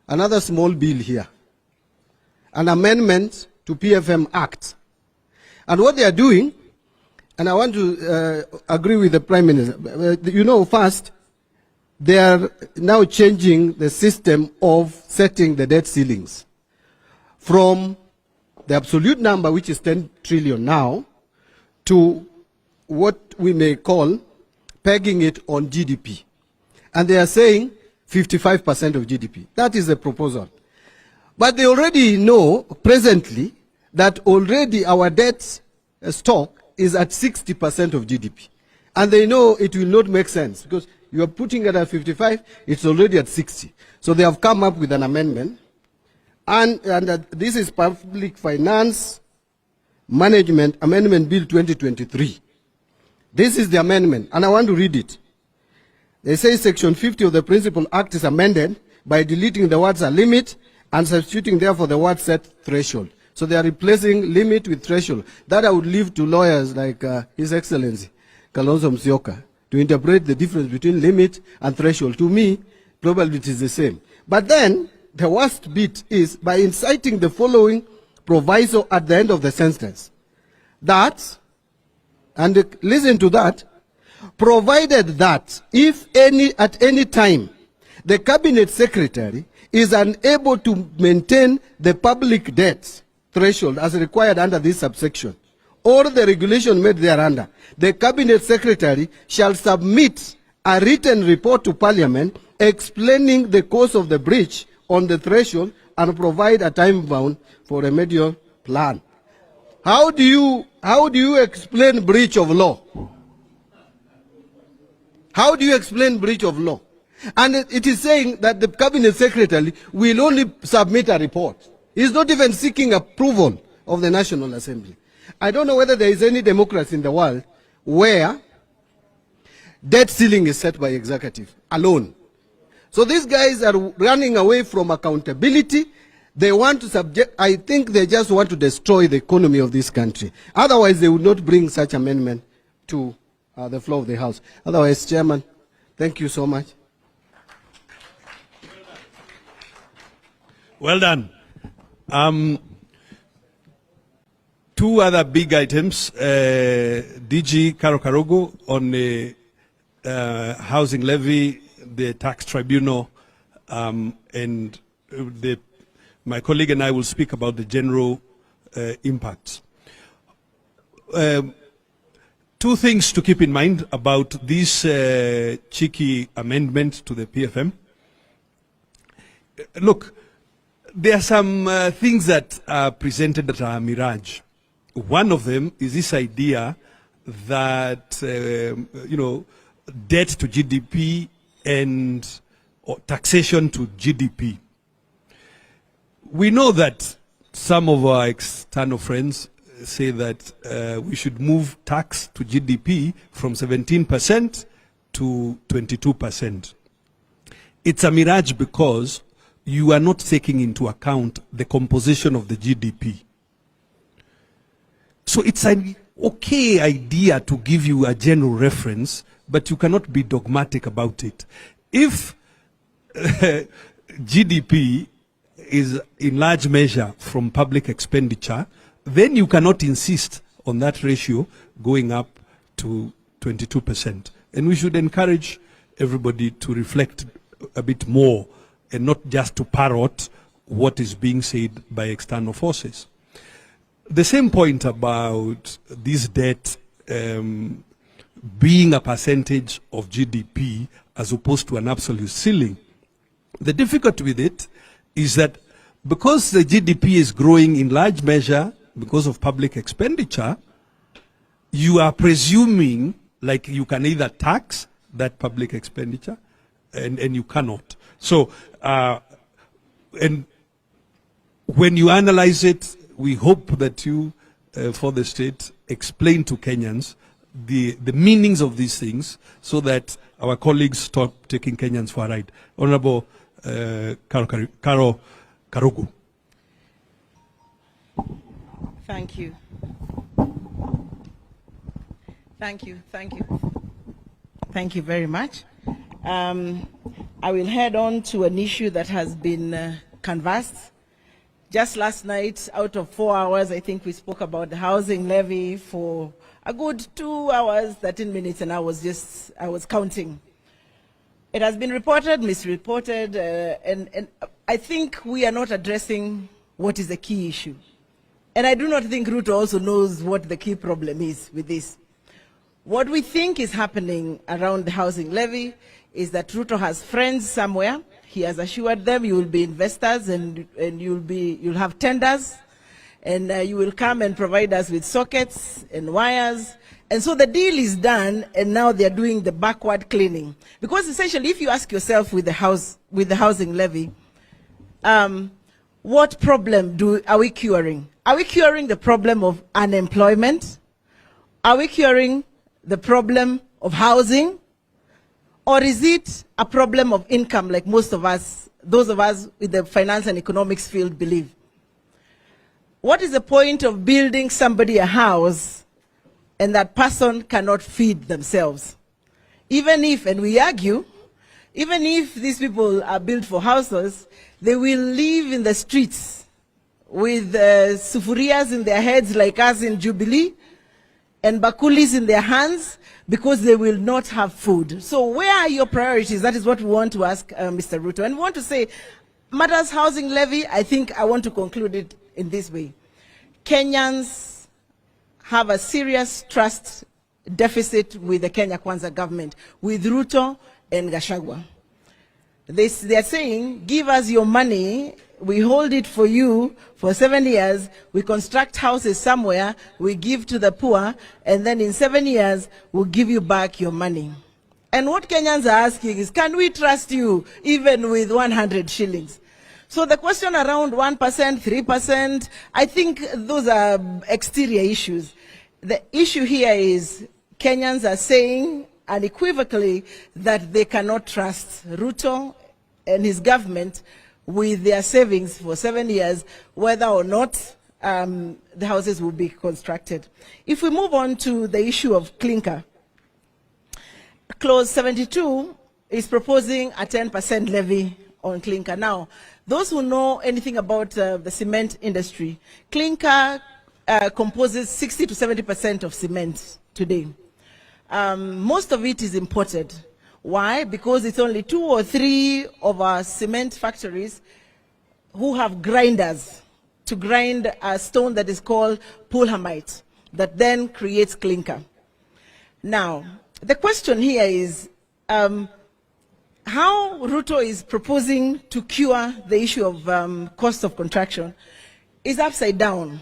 Speaker 3: another small bill here, an amendment to PFM Act. And what they are doing, and I want to agree with the Prime Minister, you know, first, they are now changing the system of setting the debt ceilings from the absolute number, which is 10 trillion now, to what we may call pegging it on GDP. And they are saying 55% of GDP. That is the proposal. But they already know presently that already our debt stock is at 60% of GDP. And they know it will not make sense, because you are putting it at 55, it's already at 60. So they have come up with an amendment. And this is Public Finance Management Amendment Bill 2023. This is the amendment, and I want to read it. They say Section 50 of the Principal Act is amended by deleting the words "a limit" and substituting therefore the word "set threshold." So they are replacing limit with threshold. That I would leave to lawyers like His Excellency Kalonzo Musyoka to interpret the difference between limit and threshold. To me, probably it is the same. But then, the worst bit is by inciting the following proviso at the end of the sentence. That, and listen to that, provided that if at any time the Cabinet Secretary is unable to maintain the public debt threshold as required under this subsection, or the regulation made thereunder, the Cabinet Secretary shall submit a written report to Parliament explaining the cause of the breach on the threshold and provide a time bound for a remedial plan. How do you explain breach of law? How do you explain breach of law? And it is saying that the cabinet secretary will only submit a report. He's not even seeking approval of the National Assembly. I don't know whether there is any democracy in the world where debt ceiling is set by executive alone. So these guys are running away from accountability. They want to I think they just want to destroy the economy of this country. Otherwise, they would not bring such amendment to the floor of the House. Otherwise, Chairman, thank you so much.
Speaker 2: Well done. Two other big items. DG Caro Karogo on the housing levy, the tax tribunal, and my colleague and I will speak about the general impacts. Two things to keep in mind about this cheeky amendment to the PFM. Look, there are some things that are presented that are mirage. One of them is this idea that, debt to GDP and taxation to GDP. We know that some of our external friends say that we should move tax to GDP from 17% to 22%. It's a mirage because you are not taking into account the composition of the GDP. So it's an okay idea to give you a general reference, but you cannot be dogmatic about it. If GDP is in large measure from public expenditure, then you cannot insist on that ratio going up to 22%. And we should encourage everybody to reflect a bit more and not just to parrot what is being said by external forces. The same point about this debt being a percentage of GDP as opposed to an absolute ceiling. The difficulty with it is that because the GDP is growing in large measure because of public expenditure, you are presuming like you can either tax that public expenditure and you cannot. So, and when you analyze it, we hope that you, for the state, explain to Kenyans the meanings of these things so that our colleagues stop taking Kenyans for a ride. Honorable Caro Karogo.
Speaker 4: Thank you. Thank you. Thank you. Thank you very much. I will head on to an issue that has been canvassed. Just last night, out of 4 hours, I think we spoke about the housing levy for a good 2 hours, 13 minutes, and I was counting. It has been reported, misreported, and I think we are not addressing what is the key issue. And I do not think Ruto also knows what the key problem is with this. What we think is happening around the housing levy is that Ruto has friends somewhere. He has assured them you will be investors and you'll have tenders and you will come and provide us with sockets and wires. And so the deal is done and now they're doing the backward cleaning. Because essentially if you ask yourself with the housing levy, what problem are we curing? Are we curing the problem of unemployment? Are we curing the problem of housing? Or is it a problem of income like most of us, those of us with the finance and economics field believe? What is the point of building somebody a house and that person cannot feed themselves? Even if, and we argue, even if these people are built for houses, they will live in the streets with sufurias in their heads like us in Jubilee and bakulis in their hands because they will not have food. So where are your priorities? That is what we want to ask Mr. Ruto. And we want to say, matters housing levy, I think I want to conclude it in this way. Kenyans have a serious trust deficit with the Kenya Kwanza government, with Ruto and Gachagua. They are saying, give us your money, we hold it for you for 7 years, we construct houses somewhere, we give to the poor, and then in 7 years, we'll give you back your money. And what Kenyans are asking is, can we trust you even with 100 shillings? So the question around 1%, 3%, I think those are exterior issues. The issue here is Kenyans are saying unequivocally that they cannot trust Ruto and his government with their savings for 7 years, whether or not the houses will be constructed. If we move on to the issue of clinker, Clause 72 is proposing a 10% levy on clinker. Now, those who know anything about the cement industry, clinker composes 60 to 70% of cement today. Most of it is imported. Why? Because it's only 2 or 3 of our cement factories who have grinders to grind a stone that is called pulhamite that then creates clinker. Now, the question here is how Ruto is proposing to cure the issue of cost of contraction is upside down.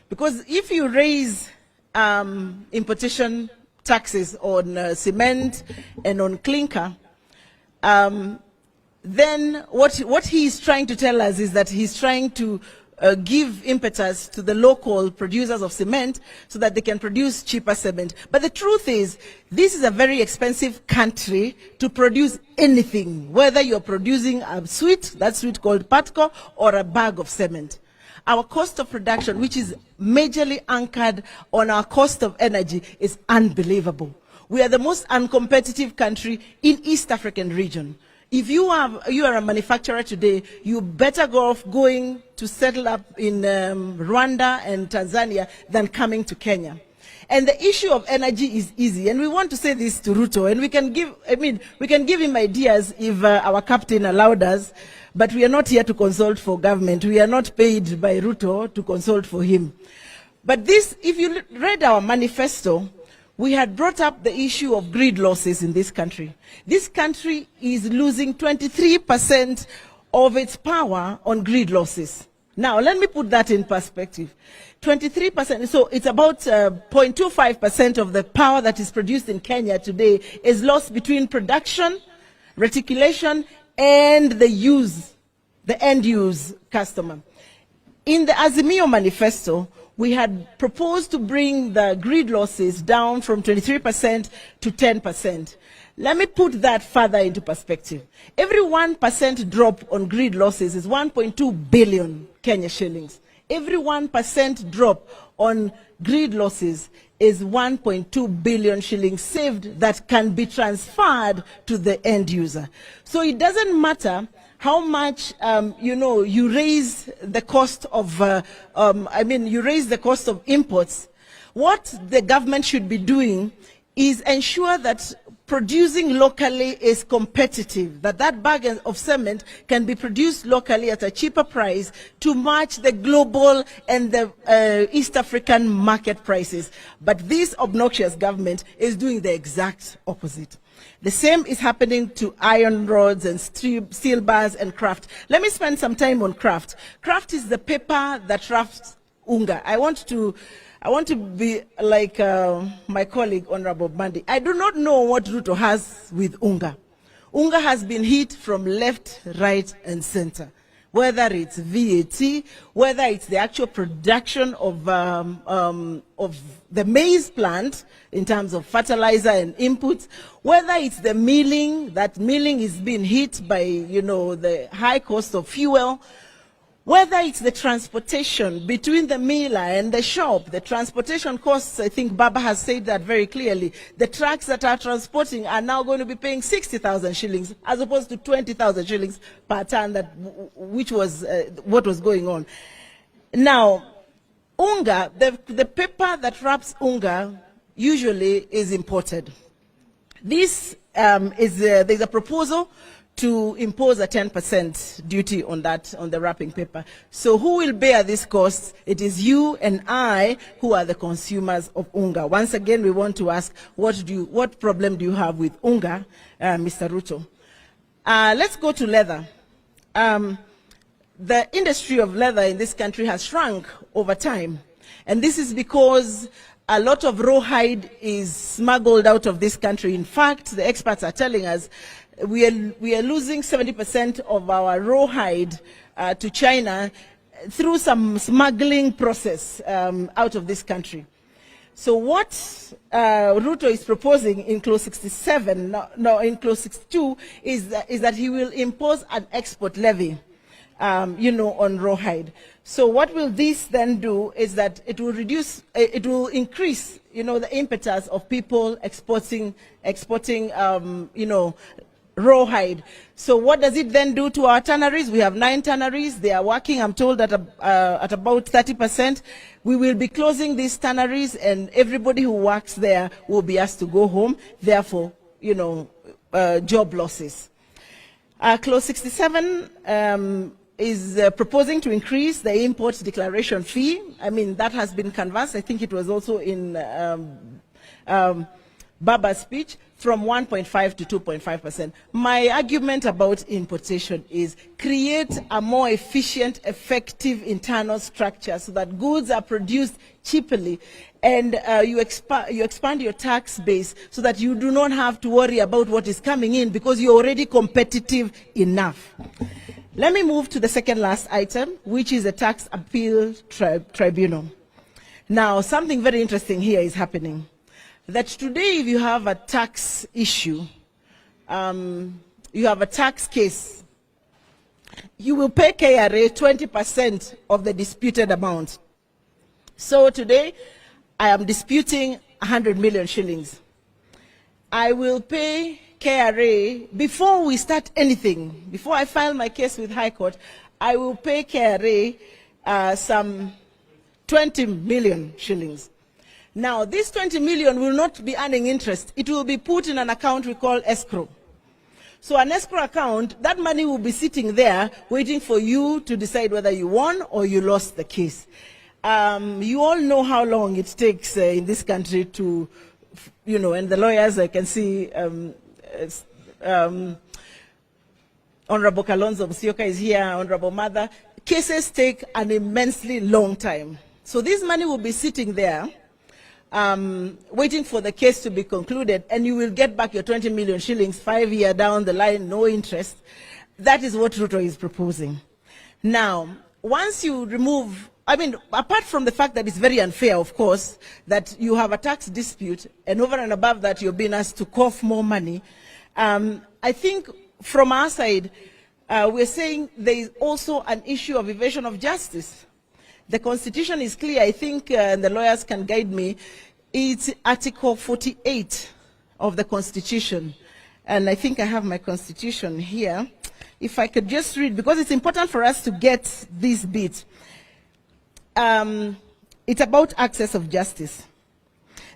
Speaker 4: Because if you raise importation taxes on cement and on clinker, then what he is trying to tell us is that he's trying to give impetus to the local producers of cement so that they can produce cheaper cement. But the truth is, this is a very expensive country to produce anything, whether you're producing a sweet, that sweet called patco, or a bag of cement. Our cost of production, which is majorly anchored on our cost of energy, is unbelievable. We are the most uncompetitive country in East African region. If you are a manufacturer today, you better go off going to settle up in Rwanda and Tanzania than coming to Kenya. And the issue of energy is easy, and we want to say this to Ruto, and we can give him ideas if our captain allowed us, but we are not here to consult for government. We are not paid by Ruto to consult for him. But this, if you read our manifesto, we had brought up the issue of grid losses in this country. This country is losing 23% of its power on grid losses. Now, let me put that in perspective. 23%, so it's about 0.25% of the power that is produced in Kenya today is lost between production, reticulation, and the end-use customer. In the Azimio manifesto, we had proposed to bring the grid losses down from 23% to 10%. Let me put that further into perspective. Every 1% drop on grid losses is 1.2 billion Kenya shillings. Every 1% drop on grid losses is 1.2 billion shillings saved that can be transferred to the end user. So it doesn't matter how much you raise the cost of you raise the cost of imports. What the government should be doing is ensure that producing locally is competitive, that bag of cement can be produced locally at a cheaper price to match the global and the East African market prices. But this obnoxious government is doing the exact opposite. The same is happening to iron rods and steel bars and kraft. Let me spend some time on kraft. Kraft is the paper that wraps unga. I want to be like my colleague, Honorable Bandi. I do not know what Ruto has with unga. Unga has been hit from left, right, and center. Whether it's VAT, whether it's the actual production of the maize plant in terms of fertilizer and inputs, whether it's the milling, that milling is being hit by the high cost of fuel, whether it's the transportation between the miller and the shop, the transportation costs, I think Baba has said that very clearly. The trucks that are transporting are now going to be paying 60,000 shillings as opposed to 20,000 shillings per ton, which was what was going on. Now, unga, the paper that wraps unga usually is imported. This there's a proposal to impose a 10% duty on the wrapping paper. So who will bear this cost? It is you and I who are the consumers of unga. Once again, we want to ask, what problem do you have with unga, Mr. Ruto? Let's go to leather. The industry of leather in this country has shrunk over time. And this is because a lot of rawhide is smuggled out of this country. In fact, the experts are telling us we are losing 70% of our rawhide to China through some smuggling process out of this country. So what Ruto is proposing in clause 67, in clause 62, is that he will impose an export levy, on rawhide. So what will this then do is that it will increase, the impetus of people exporting, rawhide. So what does it then do to our tanneries? We have 9 tanneries. They are working, I'm told, at about 30%. We will be closing these tanneries, and everybody who works there will be asked to go home. Therefore, job losses. Clause 67 is proposing to increase the import declaration fee. I mean, that has been canvassed. I think it was also in Baba's speech, from 1.5 to 2.5%. My argument about importation is create a more efficient, effective internal structure so that goods are produced cheaply, and you expand your tax base so that you do not have to worry about what is coming in because you're already competitive enough. Let me move to the second last item, which is the tax appeal tribunal. Now, something very interesting here is happening. That today, if you have a tax issue, you have a tax case, you will pay KRA 20% of the disputed amount. So today, I am disputing 100 million shillings. I will pay KRA, before we start anything, before I file my case with High Court, I will pay KRA some 20 million shillings. Now, this 20 million will not be earning interest. It will be put in an account we call escrow. So an escrow account, that money will be sitting there waiting for you to decide whether you won or you lost the case. You all know how long it takes in this country to, and the lawyers, I can see Honorable Kalonzo Musyoka is here, Honorable Mother. Cases take an immensely long time. So this money will be sitting there waiting for the case to be concluded, and you will get back your 20 million shillings 5 years down the line, no interest. That is what Ruto is proposing. Now, once you remove, apart from the fact that it's very unfair, of course, that you have a tax dispute, and over and above that, you're being asked to cough more money, I think from our side, we're saying there is also an issue of evasion of justice. The Constitution is clear. I think the lawyers can guide me. It's Article 48 of the Constitution. And I think I have my Constitution here. If I could just read, because it's important for us to get this bit. It's about access of justice.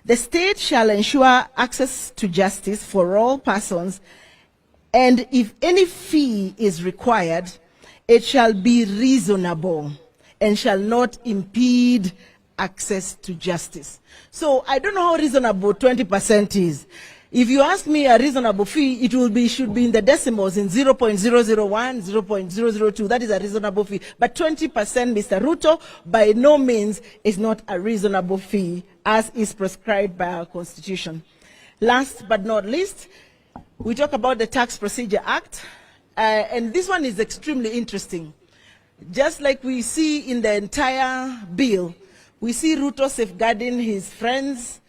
Speaker 4: The state shall ensure access to justice for all persons, and if any fee is required, it shall be reasonable and shall not impede access to justice. So I don't know how reasonable 20% is. If you ask me a reasonable fee, should be in the decimals, in 0.001, 0.002. That is a reasonable fee. But 20%, Mr. Ruto, by no means is not a reasonable fee, as is prescribed by our Constitution. Last but not least, we talk about the Tax Procedure Act, and this one is extremely interesting. Just like we see in the entire bill, we see Ruto safeguarding his friends.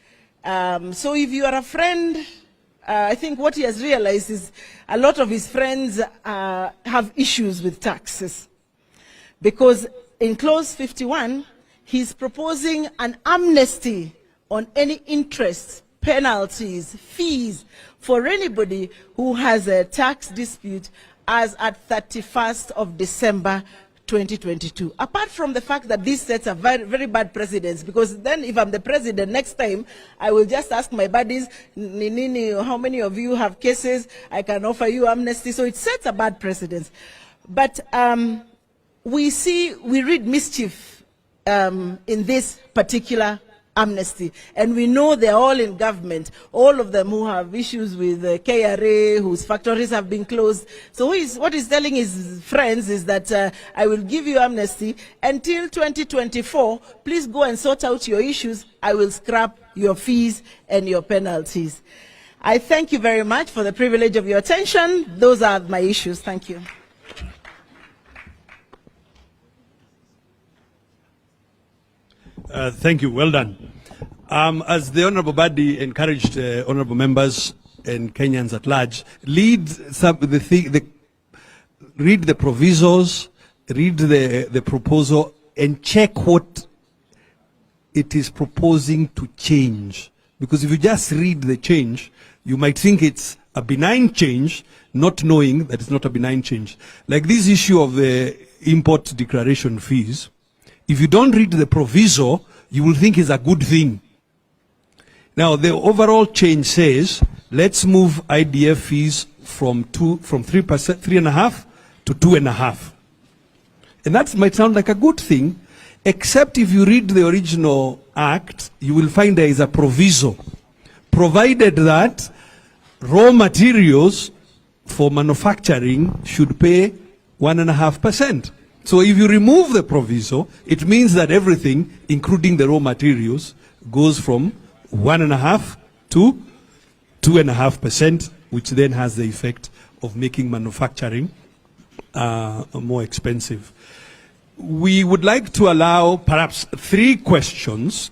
Speaker 4: So if you are a friend, I think what he has realized is a lot of his friends have issues with taxes. Because in clause 51, he's proposing an amnesty on any interest, penalties, fees for anybody who has a tax dispute as at 31st of December 2022. Apart from the fact that this sets a very, very bad precedence, because then if I'm the president next time, I will just ask my buddies, how many of you have cases? I can offer you amnesty. So it sets a bad precedence. But we read mischief in this particular amnesty. And we know they're all in government, all of them who have issues with KRA, whose factories have been closed. So what he's telling his friends is that I will give you amnesty until 2024. Please go and sort out your issues. I will scrap your fees and your penalties. I thank you very much for the privilege of your attention. Those are my issues. Thank you.
Speaker 2: Thank you. Well done. As the Honorable Badi encouraged honorable members and Kenyans at large, read the provisos, read the proposal, and check what it is proposing to change. Because if you just read the change, you might think it's a benign change, not knowing that it's not a benign change. Like this issue of the import declaration fees, if you don't read the proviso, you will think it's a good thing. Now, the overall change says, let's move IDF fees from 3.5% to 2.5%. And that might sound like a good thing, except if you read the original act, you will find there is a proviso, provided that raw materials for manufacturing should pay 1.5%. So if you remove the proviso, it means that everything, including the raw materials, goes from 1.5% to 2.5%, which then has the effect of making manufacturing more expensive. We would like to allow perhaps 3 questions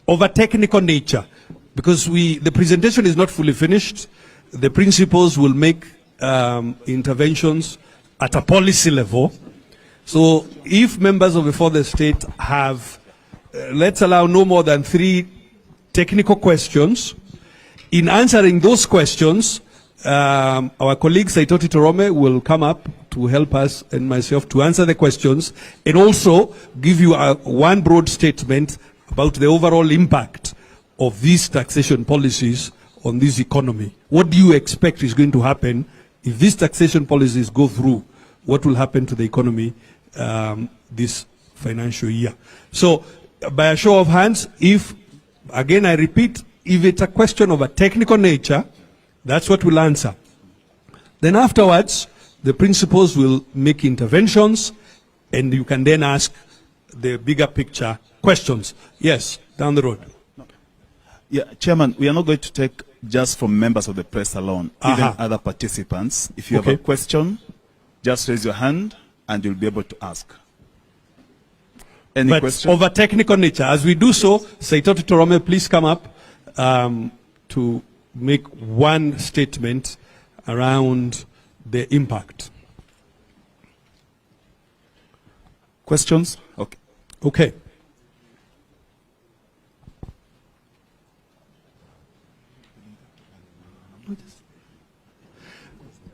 Speaker 2: of a technical nature, because the presentation is not fully finished. The principals will make interventions at a policy level. So if members of the Fourth Estate have, let's allow no more than 3 technical questions. In answering those questions, our colleague Saitoti Torome will come up to help us and myself to answer the questions and also give you one broad statement about the overall impact of these taxation policies on this economy. What do you expect is going to happen if these taxation policies go through? What will happen to the economy this financial year? So, by a show of hands, if, again I repeat, if it's a question of a technical nature, that's what we'll answer. Then afterwards, the principals will make interventions, and you can then ask the bigger picture questions. Yes, down the road.
Speaker 5: Yeah, Chairman, we are not going to take just from members of the press alone, even other participants. If you have a question, just raise your hand and you'll be able to ask. Any question?
Speaker 2: Of a technical nature. As we do so, Saitoti Torome, please come up to make one statement around the impact.
Speaker 5: Questions? Okay.
Speaker 2: Okay.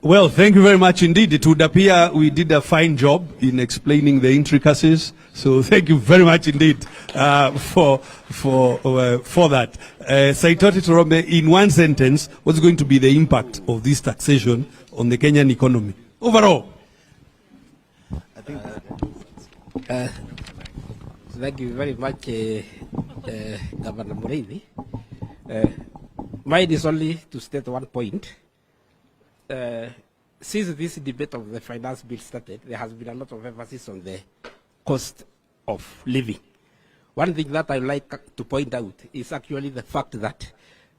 Speaker 2: Well, thank you very much indeed. It would appear we did a fine job in explaining the intricacies. So thank you very much indeed for that. Saitoti Torome, in one sentence, what's going to be the impact of this taxation on the Kenyan economy overall?
Speaker 6: Thank you very much, Governor Mureithi. Mine is only to state one point. Since this debate of the finance bill started, there has been a lot of emphasis on the cost of living. One thing that I like to point out is actually the fact that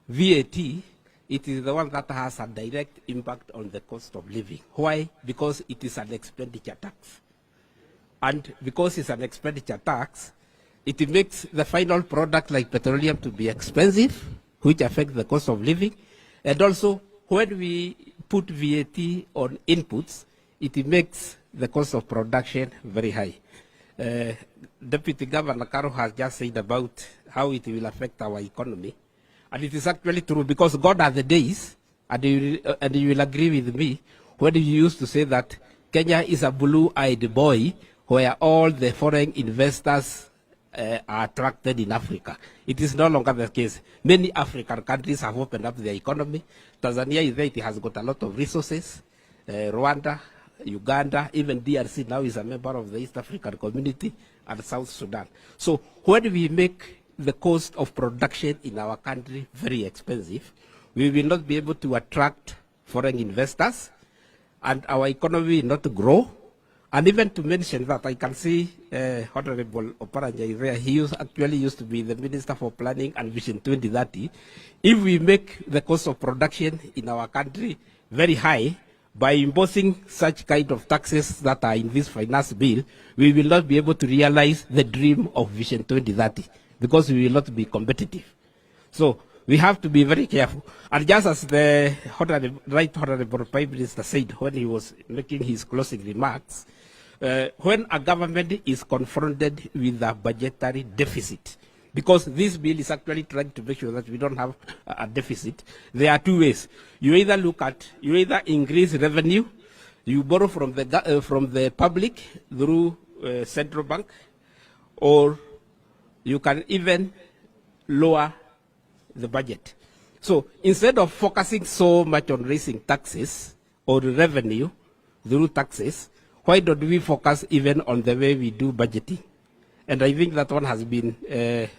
Speaker 6: VAT, it is the one that has a direct impact on the cost of living. Why? Because it is an expenditure tax. And because it's an expenditure tax, it makes the final product like petroleum to be expensive, which affects the cost of living. And also, when we put VAT on inputs, it makes the cost of production very high. Deputy Governor Karo has just said about how it will affect our economy. And it is actually true, because God are the days, and you will agree with me, when you used to say that Kenya is a blue-eyed boy where all the foreign investors are attracted in Africa. It is no longer the case. Many African countries have opened up their economy. Tanzania is there, it has got a lot of resources. Rwanda, Uganda, even DRC now is a member of the East African Community, and South Sudan. So when we make the cost of production in our country very expensive, we will not be able to attract foreign investors, and our economy will not grow. And even to mention that, I can see Honorable Oparanya there. He actually used to be the Minister for Planning and Vision 2030. If we make the cost of production in our country very high, by imposing such kind of taxes that are in this finance bill, we will not be able to realize the dream of Vision 2030 because we will not be competitive. So we have to be very careful. And just as the Right Honorable Prime Minister said when he was making his closing remarks, when a government is confronted with a budgetary deficit, because this bill is actually trying to make sure that we don't have a deficit, there are two ways. You either increase revenue, you borrow from the public through central bank, or you can even lower the budget. So instead of focusing so much on raising taxes or revenue through taxes, why don't we focus even on the way we do budgeting? And I think that one has been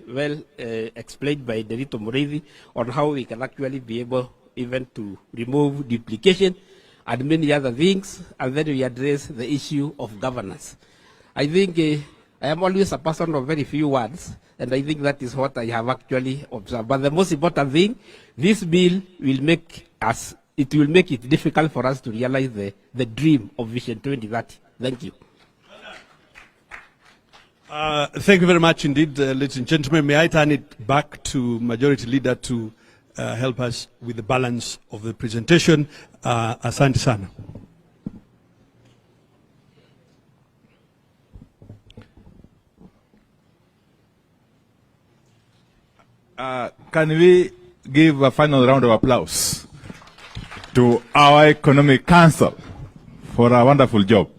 Speaker 6: well explained by Derito Mureithi on how we can actually be able even to remove duplication and many other things, and then we address the issue of governance. I think I am always a person of very few words, and I think that is what I have actually observed. But the most important thing, this bill will make it difficult for us to realize the dream of Vision 2030. Thank you.
Speaker 2: Thank you very much indeed, ladies and gentlemen. May I turn it back to Majority Leader to help us with the balance of the presentation. Asante sana.
Speaker 7: Can we give a final round of applause to our Economic Council for a wonderful job?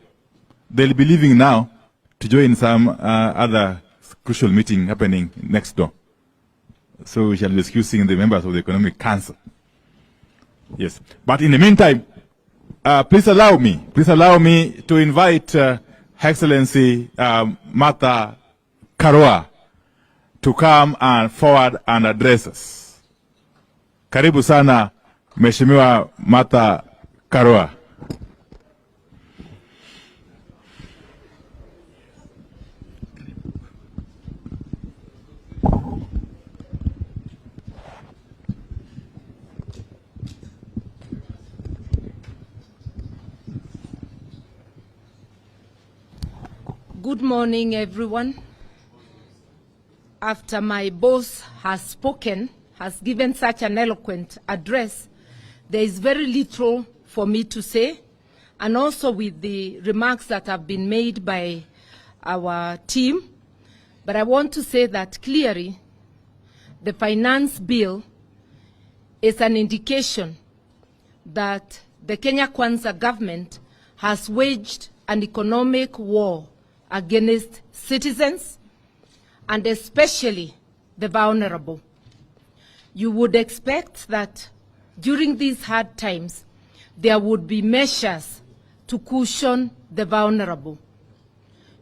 Speaker 7: They'll be leaving now to join some other crucial meeting happening next door. So we shall be excusing the members of the Economic Council. Yes. But in the meantime, please allow me to invite Her Excellency Martha Karua to come and forward and address us. Karibu sana, Mheshimiwa Martha Karua.
Speaker 8: Good morning, everyone. After my boss has spoken, has given such an eloquent address, there is very little for me to say, and also with the remarks that have been made by our team. But I want to say that clearly the finance bill is an indication that the Kenya Kwanza government has waged an economic war against citizens, and especially the vulnerable. You would expect that during these hard times, there would be measures to cushion the vulnerable.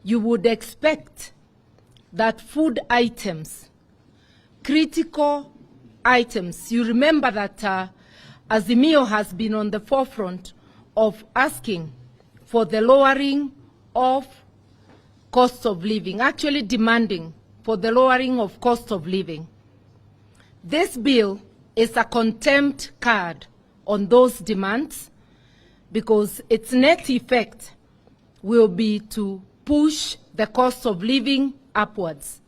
Speaker 8: You would expect that food items, critical items, you remember that Azimio has been on the forefront of asking for the lowering of cost of living, actually demanding for the lowering of cost of living. This bill is a contempt card on those demands because its net effect will be to push the cost of living upwards,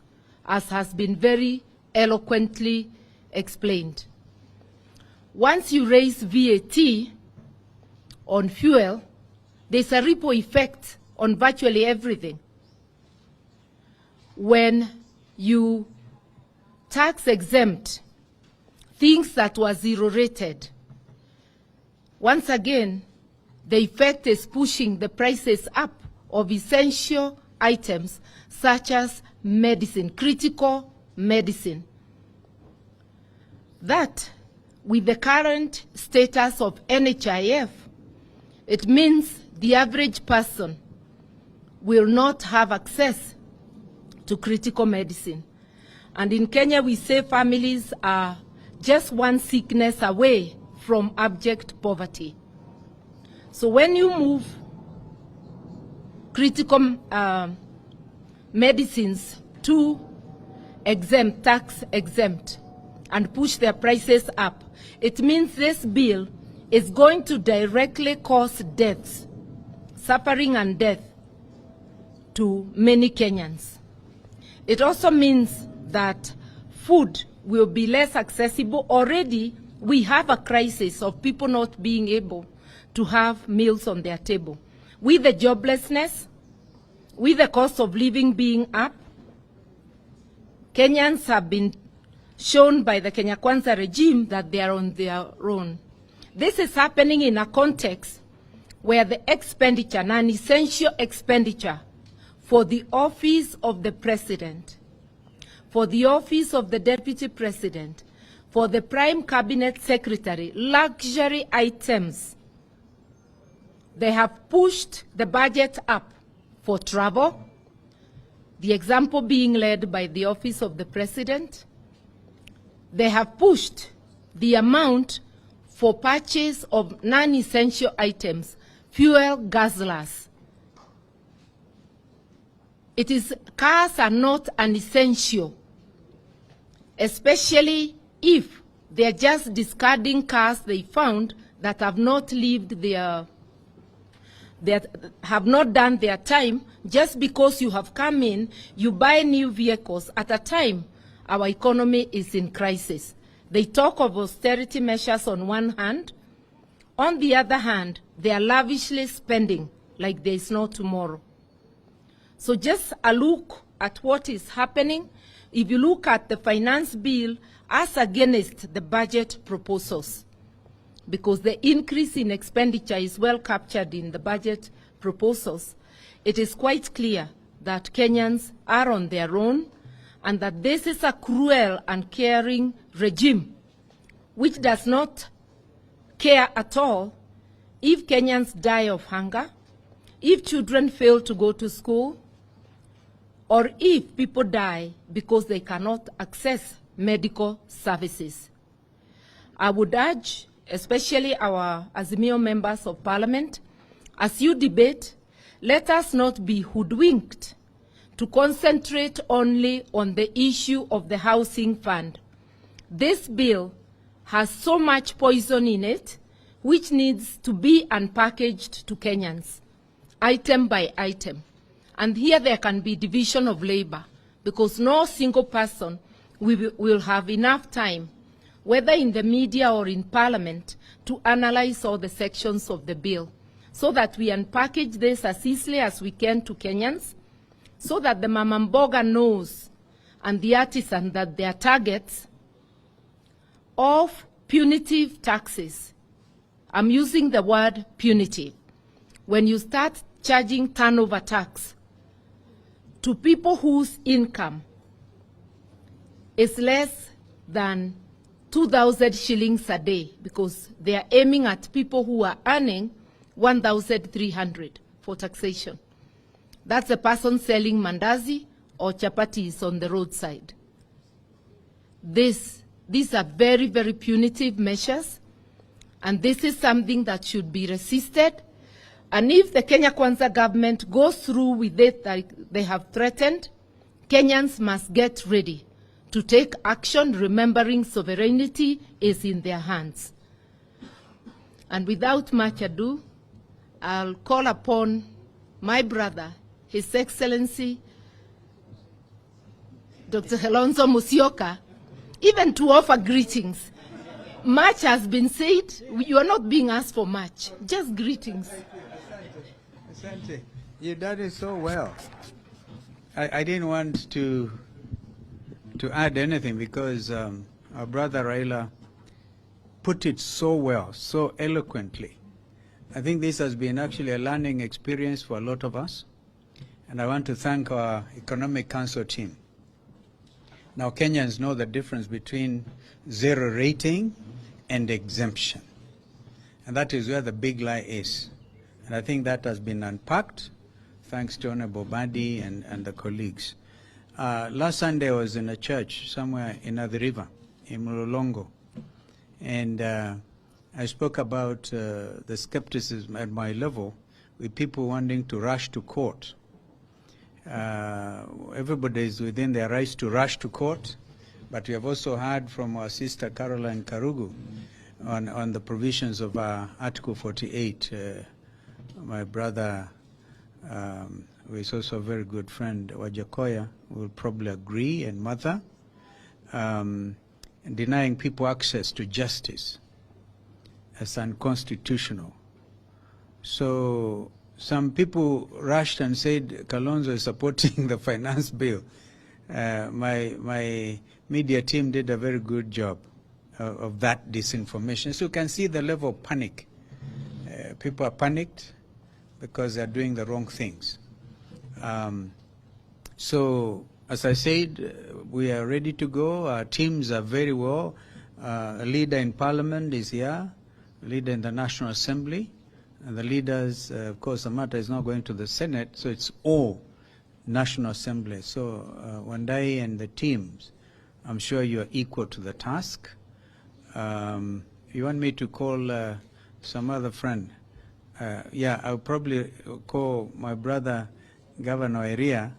Speaker 8: as has been very eloquently explained. Once you raise VAT on fuel, there's a ripple effect on virtually everything. When you tax exempt things that were zero rated, once again, the effect is pushing the prices up of essential items such as medicine, critical medicine. That, with the current status of NHIF, it means the average person will not have access to critical medicine. And in Kenya, we say families are just one sickness away from abject poverty. So when you move critical medicines to exempt, tax exempt, and push their prices up, it means this bill is going to directly cause deaths, suffering and death to many Kenyans. It also means that food will be less accessible. Already, we have a crisis of people not being able to have meals on their table. With the joblessness, with the cost of living being up, Kenyans have been shown by the Kenya Kwanza regime that they are on their own. This is happening in a context where the expenditure, non-essential expenditure for the office of the president, for the office of the deputy president, for the prime cabinet secretary, luxury items, they have pushed the budget up for travel, the example being led by the office of the president. They have pushed the amount for purchase of non-essential items, fuel, gasolines. Cars are not an essential, especially if they're just discarding cars they found that have not lived that have not done their time. Just because you have come in, you buy new vehicles at a time our economy is in crisis. They talk of austerity measures on one hand. On the other hand, they are lavishly spending like there is no tomorrow. So just a look at what is happening. If you look at the finance bill as against the budget proposals, because the increase in expenditure is well captured in the budget proposals, it is quite clear that Kenyans are on their own and that this is a cruel and caring regime which does not care at all if Kenyans die of hunger, if children fail to go to school, or if people die because they cannot access medical services. I would urge, especially our Azimio members of parliament, as you debate, let us not be hoodwinked to concentrate only on the issue of the housing fund. This bill has so much poison in it, which needs to be unpackaged to Kenyans, item by item. And here there can be division of labor, because no single person will have enough time, whether in the media or in parliament, to analyze all the sections of the bill, so that we unpackage this as easily as we can to Kenyans, so that the Mamamboga knows and the artisan that they are targets of punitive taxes. I'm using the word punitive. When you start charging turnover tax to people whose income is less than 2,000 shillings a day, because they are aiming at people who are earning 1,300 for taxation. That's a person selling mandazi or chapatis on the roadside. These are very, very punitive measures, and this is something that should be resisted. And if the Kenya Kwanza government goes through with it like they have threatened, Kenyans must get ready to take action, remembering sovereignty is in their hands. And without much ado, I'll call upon my brother, His Excellency, Dr. Kalonzo Musyoka, even to offer greetings. Much has been said. You are not being asked for much, just greetings.
Speaker 9: Asante. You've done it so well. I didn't want to add anything because our brother Raila put it so well, so eloquently. I think this has been actually a learning experience for a lot of us. And I want to thank our Economic Council team. Now Kenyans know the difference between zero rating and exemption. And that is where the big lie is. And I think that has been unpacked, thanks to Honorable Badi and the colleagues. Last Sunday I was in a church somewhere in the river, in Mlolongo, and I spoke about the skepticism at my level with people wanting to rush to court. Everybody is within their rights to rush to court, but we have also heard from our sister Caroline Karugu on the provisions of Article 48. My brother, who is also a very good friend, Wajakoya, will probably agree, and Mother, denying people access to justice as unconstitutional. So some people rushed and said Kalonzo is supporting the finance bill. My media team did a very good job of that disinformation. So you can see the level of panic. People are panicked because they're doing the wrong things. So as I said, we are ready to go. Our teams are very well. A leader in Parliament is here, a leader in the National Assembly. And the leaders, of course, the matter is not going to the Senate, so it's all National Assembly. So Wandai and the teams, I'm sure you are equal to the task. You want me to call some other friend? Yeah, I'll probably call my brother, Governor Eria,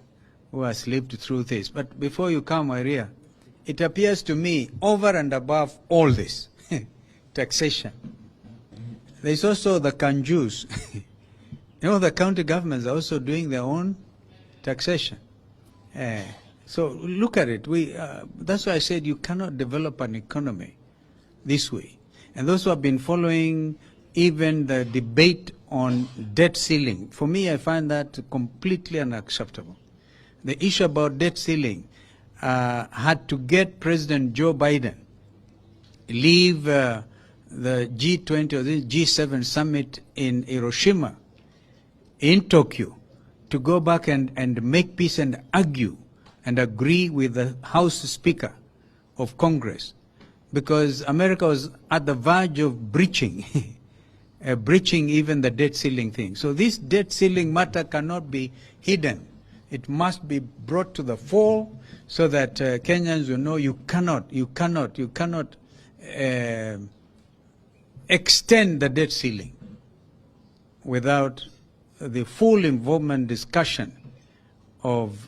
Speaker 9: who has lived through this. But before you come, Eria, it appears to me, over and above all this, taxation, there's also the Kanjus. You know, the county governments are also doing their own taxation. So look at it. That's why I said you cannot develop an economy this way. And those who have been following even the debate on debt ceiling, for me, I find that completely unacceptable. The issue about debt ceiling had to get President Joe Biden leave the G20 or the G7 summit in Hiroshima, in Tokyo, to go back and make peace and argue and agree with the House Speaker of Congress, because America was at the verge of breaching even the debt ceiling thing. So this debt ceiling matter cannot be hidden. It must be brought to the fore so that Kenyans will know you cannot extend the debt ceiling without the full involvement discussion of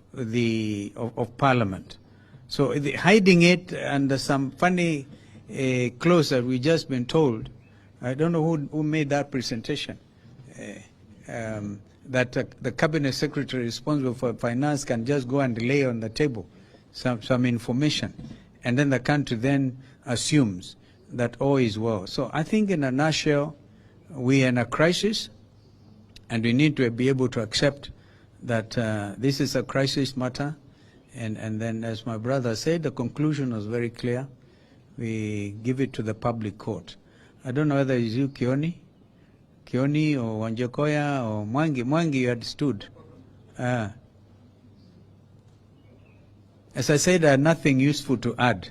Speaker 9: Parliament. So hiding it under some funny clause that we just been told, I don't know who made that presentation, that the cabinet secretary responsible for finance can just go and lay on the table some information, and then the country then assumes that all is well. So I think in a nutshell, we are in a crisis, and we need to be able to accept that this is a crisis matter. And then, as my brother said, the conclusion was very clear. We give it to the public court. I don't know whether it's you, Kioni or Wanjakoya or Mwangi. Mwangi, you had stood. As I said, I had nothing useful to add.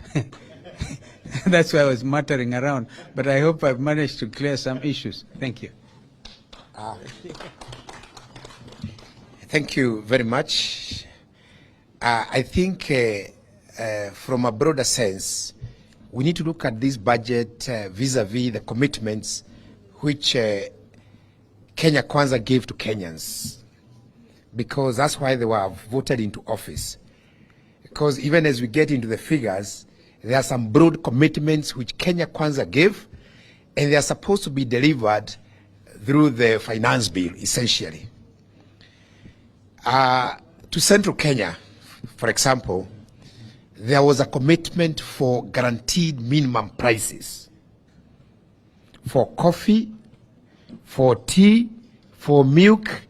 Speaker 9: That's why I was muttering around. But I hope I've managed to clear some issues. Thank you.
Speaker 10: Thank you very much. I think from a broader sense, we need to look at this budget vis-a-vis the commitments which Kenya Kwanza gave to Kenyans, because that's why they were voted into office. Because even as we get into the figures, there are some broad commitments which Kenya Kwanza gave, and they are supposed to be delivered through the finance bill, essentially. To Central Kenya, for example, there was a commitment for guaranteed minimum prices for coffee, for tea, for milk,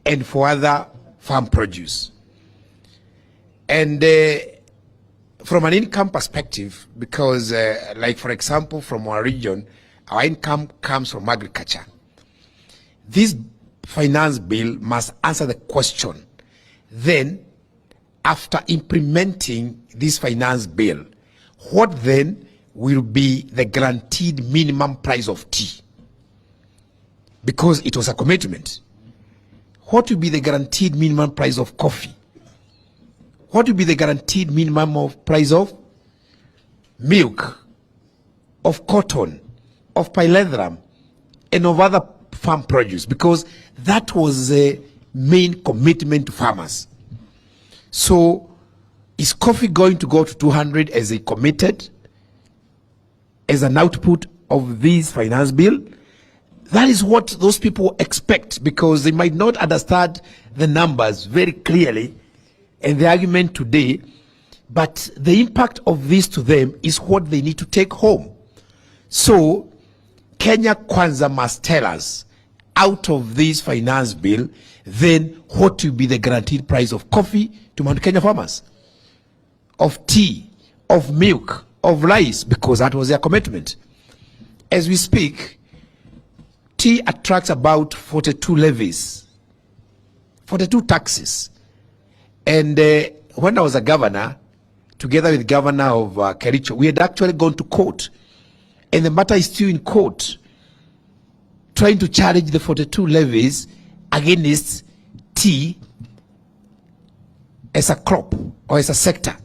Speaker 10: and for other farm produce. And from an income perspective, because like for example, from our region, our income comes from agriculture. This finance bill must answer the question, then after implementing this finance bill, what then will be the guaranteed minimum price of tea? Because it was a commitment. What will be the guaranteed minimum price of coffee? what will be the guaranteed minimum of price of milk, of cotton, of pyrethrum, and of other farm produce, because that was the main commitment to farmers. So is coffee going to go to 200 as they committed as an output of this finance bill? That is what those people expect, because they might not understand the numbers very clearly and the argument today, but the impact of this to them is what they need to take home. So Kenya Kwanza must tell us, out of this finance bill, then what will be the guaranteed price of coffee to Mount Kenya farmers, of tea, of milk, of rice, because that was their commitment. As we speak, tea attracts about 42 levies, 42 taxes. And when I was a governor, together with governor of Kericho, we had actually gone to court, and the matter is still in court, trying to challenge the 42 levies against tea as a crop or as a sector.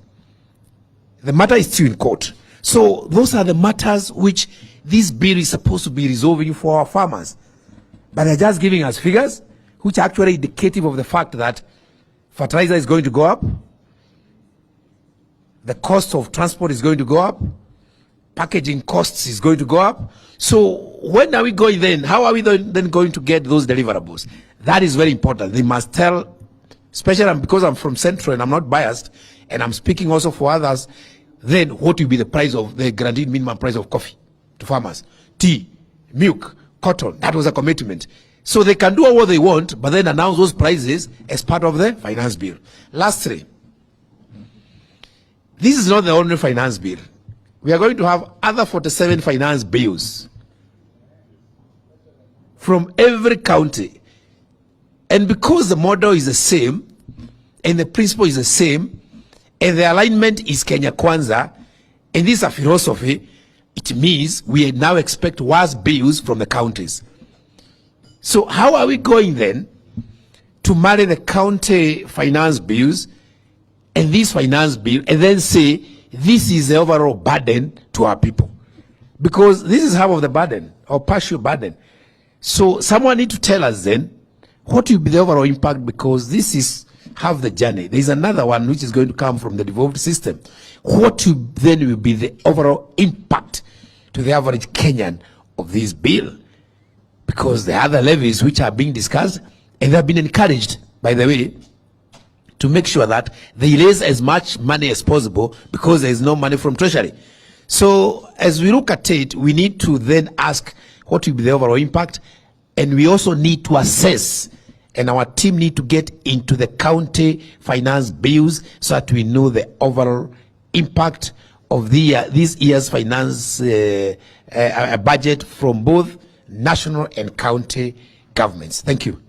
Speaker 10: The matter is still in court. So those are the matters which this bill is supposed to be resolving for our farmers. But they're just giving us figures which are actually indicative of the fact that fertilizer is going to go up, the cost of transport is going to go up, packaging costs is going to go up. So when are we going then? How are we then going to get those deliverables? That is very important. They must tell, especially because I'm from Central and I'm not biased, and I'm speaking also for others, then what will be the price of the guaranteed minimum price of coffee to farmers? Tea, milk, cotton, that was a commitment. So they can do what they want, but then announce those prices as part of the finance bill. Lastly, this is not the only finance bill. We are going to have other 47 finance bills from every county. And because the model is the same, and the principle is the same, and the alignment is Kenya Kwanza, and this is a philosophy, it means we now expect worse bills from the counties. So how are we going then to marry the county finance bills and this finance bill and then say this is the overall burden to our people? Because this is half of the burden, or partial burden. So someone need to tell us then what will be the overall impact, because this is half the journey. There is another one which is going to come from the devolved system. What will then will be the overall impact to the average Kenyan of this bill? Because the other levies which are being discussed, and they have been encouraged, by the way, to make sure that they raise as much money as possible, because there is no money from Treasury. So as we look at it, we need to then ask what will be the overall impact, and we also need to assess, and our team need to get into the county finance bills so that we know the overall impact of this year's finance budget from both national and county governments. Thank you.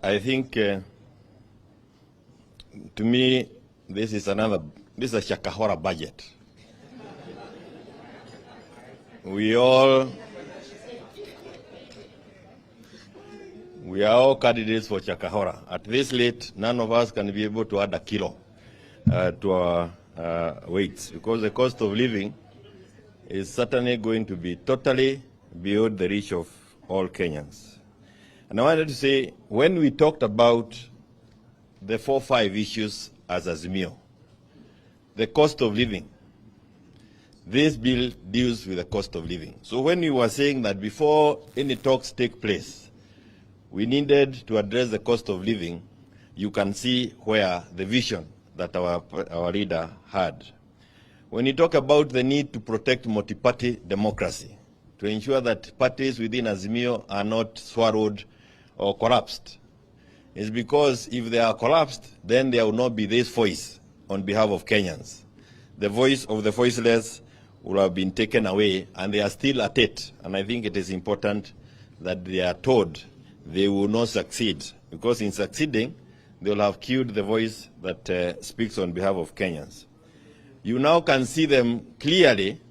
Speaker 11: I think, to me, this is a Shakahora budget. We are all candidates for Shakahora. At this late, none of us can be able to add a kilo to our weights, because the cost of living is certainly going to be totally beyond the reach of all Kenyans. And I wanted to say, when we talked about the 4-5 issues as Azimio, the cost of living, this bill deals with the cost of living. So when you were saying that before any talks take place, we needed to address the cost of living, you can see where the vision that our leader had. When you talk about the need to protect multi-party democracy, to ensure that parties within Azimio are not swallowed or collapsed, it's because if they are collapsed, then there will not be this voice on behalf of Kenyans. The voice of the voiceless will have been taken away, and they are still at it. And I think it is important that they are told they will not succeed, because in succeeding, they will have killed the voice that speaks on behalf of Kenyans. You now can see them clearly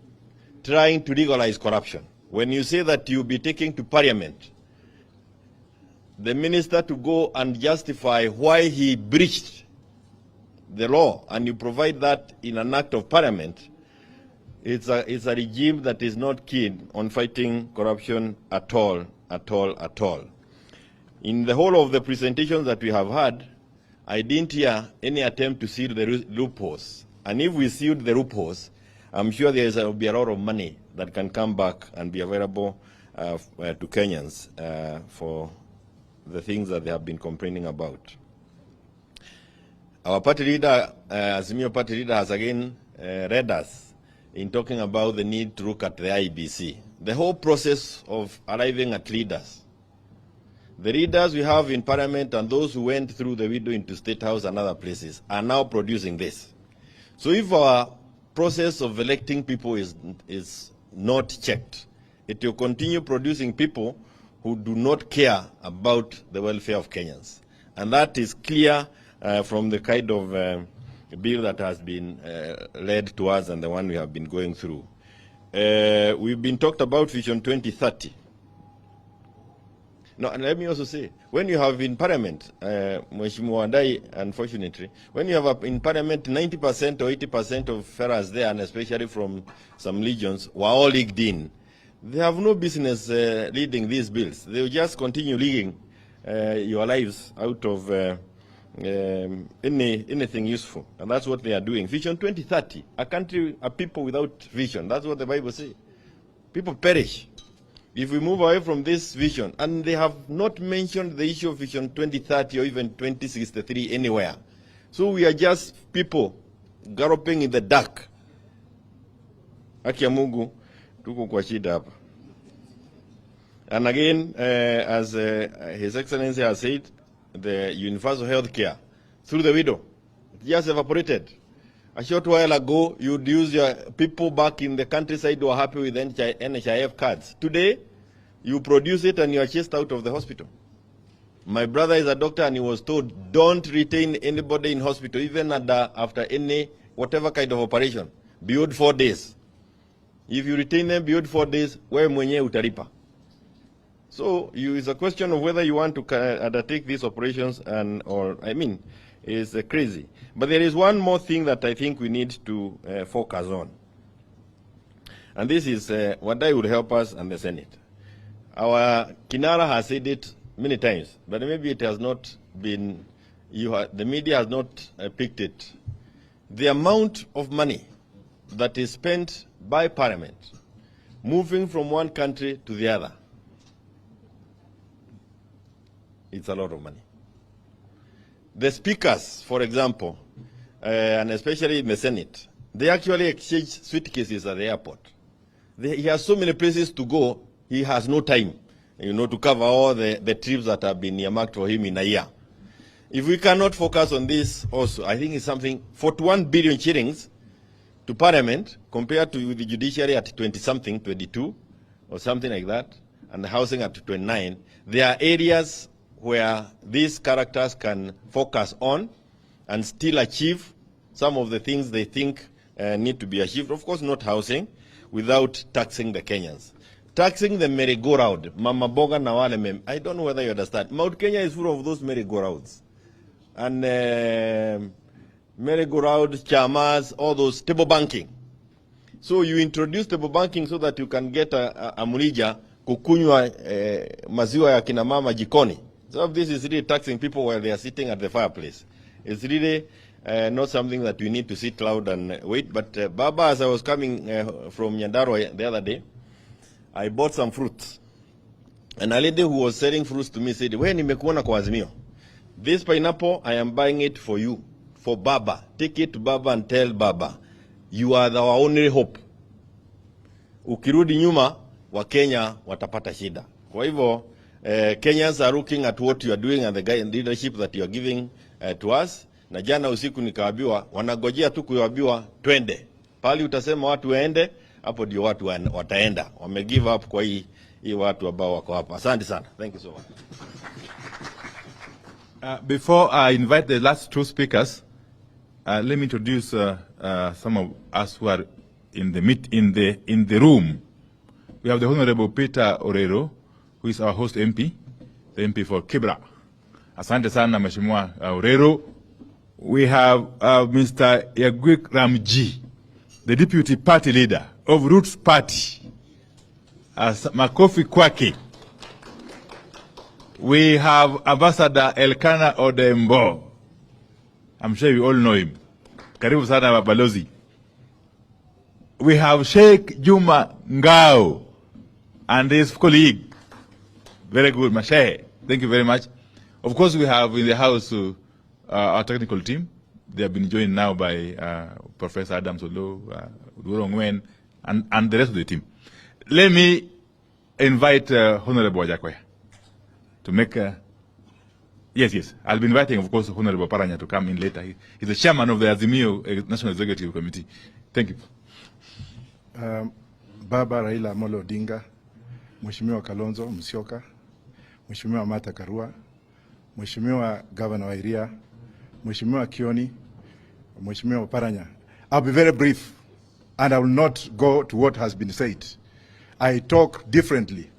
Speaker 11: trying to legalize corruption. When you say that you'll be taking to Parliament the minister to go and justify why he breached the law, and you provide that in an act of Parliament, it's a regime that is not keen on fighting corruption at all. In the whole of the presentations that we have had, I didn't hear any attempt to seal the loopholes. And if we sealed the loopholes, I'm sure there will be a lot of money that can come back and be available to Kenyans for the things that they have been complaining about. Our party leader, Azimio party leader, has again read us in talking about the need to look at the IBC. The whole process of arriving at leaders. The leaders we have in Parliament and those who went through the window into State House and other places are now producing this. So if our process of electing people is not checked, it will continue producing people who do not care about the welfare of Kenyans. And that is clear from the kind of bill that has been led to us and the one we have been going through. We've been talked about Vision 2030. No, and let me also say, when you have in Parliament, Mheshimiwa Wandai, unfortunately, when you have in Parliament 90% or 80% of fellas there, and especially from some legions, were all leagued in, they have no business leading these bills. They will just continue leaguing your lives out of anything useful. And that's what they are doing. Vision 2030, a country, a people without vision. That's what the Bible says. People perish if we move away from this vision. And they have not mentioned the issue of Vision 2030 or even 2063 anywhere. So we are just people galloping in the dark. Haki ya Mungu, tuko kwa shida hapa. And again, as His Excellency has said, the universal health care through the widow just evaporated. A short while ago, you'd use your people back in the countryside who are happy with NHIF cards. Today, you produce it and you are chased out of the hospital. My brother is a doctor and he was told, don't retain anybody in hospital, even after any, whatever kind of operation, beyond 4 days. If you retain them beyond 4 days, wewe mwenye utalipa. So it's a question of whether you want to undertake these operations is crazy. But there is one more thing that I think we need to focus on. And this is what I would help us and the Senate. Our Kinara has said it many times, but maybe it has not been, the media has not picked it. The amount of money that is spent by Parliament moving from one country to the other, it's a lot of money. The speakers, for example, and especially in the Senate, they actually exchange suitcases at the airport. He has so many places to go, he has no time, to cover all the trips that have been earmarked for him in a year. If we cannot focus on this also, I think it's something, 41 billion shillings to Parliament compared to the judiciary at 20-something, 22, or something like that, and the housing at 29. There are areas where these characters can focus on and still achieve some of the things they think need to be achieved. Of course, not housing, without taxing the Kenyans. Taxing the merry-go-round, Mama Boga na wale mem. I don't know whether you understand. Mount Kenya is full of those merry-go-rounds. And merry-go-round, chamas, all those, table banking. So you introduce table banking so that you can get a mulija kukunywa maziwa ya kina mama jikoni. So this is really taxing people while they are sitting at the fireplace. It's really not something that we need to sit loud and wait. But Baba, as I was coming from Nyandarua the other day, I bought some fruits. And a lady who was selling fruits to me said, "Wewe nimekuona kwa Azimio. This pineapple, I am buying it for you, for Baba. Take it to Baba and tell Baba, you are our only hope. Ukirudi nyuma, wa Kenya watapata shida." Kwa hivyo, Kenyans are looking at what you are doing and the leadership that you are giving to us. Na jana usiku nikawaambiwa, wanagojea tu kuambiwa twende. Pali utasema watu waende, hapo ndio watu wataenda. Wame give up kwa hii watu ambao wako hapa. Asante sana. Thank you so much.
Speaker 7: Before I invite the last two speakers, let me introduce some of us who are in the room. We have the Honorable Peter Orero, who is our host MP, the MP for Kibra. Asante sana Mheshimiwa Orero. We have Mr. Yagwik Ramji, the Deputy Party Leader of Roots Party. Makofi kwake. We have Ambassador Elkanah Odembo. I'm sure you all know him. Karibu sana Balozi. We have Sheikh Juma Ngao and his colleague. Very good, Mashehe. Thank you very much. Of course, we have in the house our technical team. They have been joined now by Professor Adam Solo, Uduro Ngwen, and the rest of the team. Let me invite Honorable Wajakoya to make yes. I'll be inviting, of course, Honorable Paranya to come in later. He's the chairman of the Azimio National Executive Committee. Thank you.
Speaker 12: Baba Raila Amolo Odinga, Mheshimiwa Kalonzo Musyoka, Mheshimiwa Martha Karua, Mheshimiwa Governor wa Iria, Mheshimiwa Kioni, Mheshimiwa Paranya. I'll be very brief and I will not go to what has been said. I talk differently.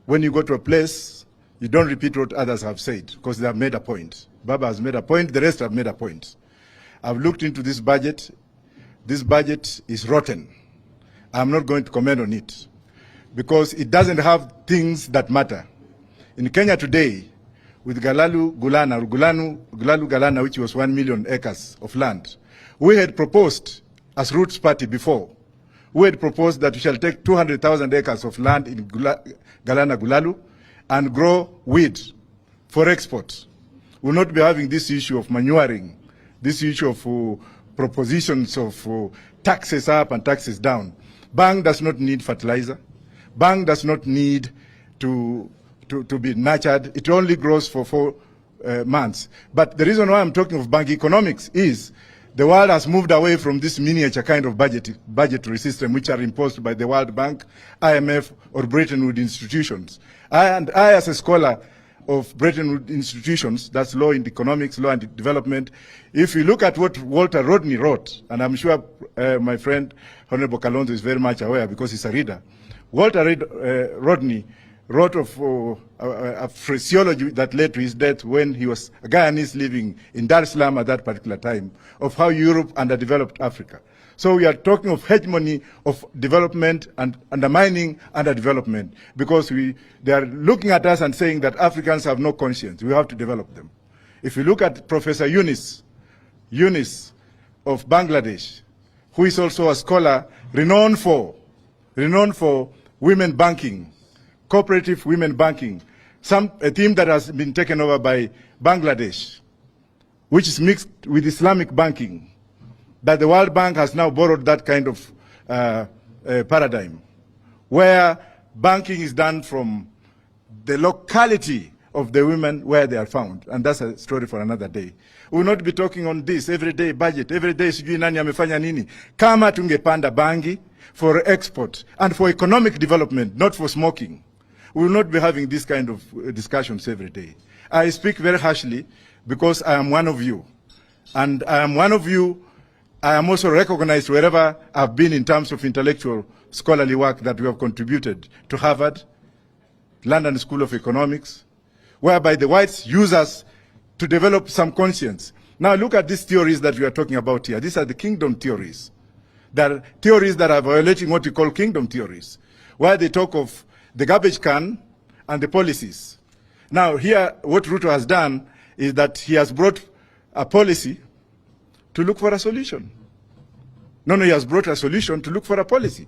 Speaker 12: When you go to a place, you don't repeat what others have said because they have made a point. Baba has made a point, the rest have made a point. I've looked into this budget. This budget is rotten. I'm not going to comment on it because it doesn't have things that matter. In Kenya today, with Gulalu Galana, which was 1 million acres of land, we had proposed as Roots Party before, we had proposed that we shall take 200,000 acres of land in Galana Gulalu and grow wheat for export. We'll not be having this issue of manuring, this issue of propositions of taxes up and taxes down. Bang does not need fertilizer. Bang does not need to be nurtured. It only grows for 4 months. But the reason why I'm talking of bank economics is the world has moved away from this miniature kind of budgetary system which are imposed by the World Bank, IMF, or Bretton Woods institutions. I, as a scholar of Bretton Woods institutions, that's law in economics, law and development, if you look at what Walter Rodney wrote, and I'm sure my friend Honorable Kalonzo is very much aware because he's a reader, Walter Rodney wrote of a phraseology that led to his death when he was a Guyanese living in Dar es Salaam at that particular time, of how Europe underdeveloped Africa. So we are talking of hegemony of development and undermining underdevelopment because they are looking at us and saying that Africans have no conscience. We have to develop them. If you look at Professor Yunus of Bangladesh, who is also a scholar renowned for women banking, cooperative women banking, a theme that has been taken over by Bangladesh, which is mixed with Islamic banking, that the World Bank has now borrowed that kind of paradigm, where banking is done from the locality of the women where they are found. And that's a story for another day. We will not be talking on this everyday budget, every day sijui nani amefanya nini. Kama tungepanda bangi for export and for economic development, not for smoking, we will not be having this kind of discussions every day. I speak very harshly because I am one of you. And I am one of you. I am also recognized wherever I've been in terms of intellectual scholarly work that we have contributed to Harvard, London School of Economics, whereby the whites use us to develop some conscience. Now look at these theories that we are talking about here. These are the kingdom theories. There are theories that are violating what we call kingdom theories, where they talk of the garbage can and the policies. Now here, what Ruto has done is that he has brought a policy to look for a solution. No, he has brought a solution to look for a policy.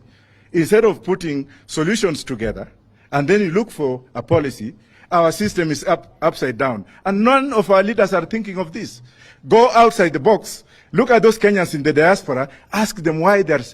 Speaker 12: Instead of putting solutions together, and then you look for a policy, our system is upside down. And none of our leaders are thinking of this. Go outside the box, look at those Kenyans in the diaspora, ask them why they're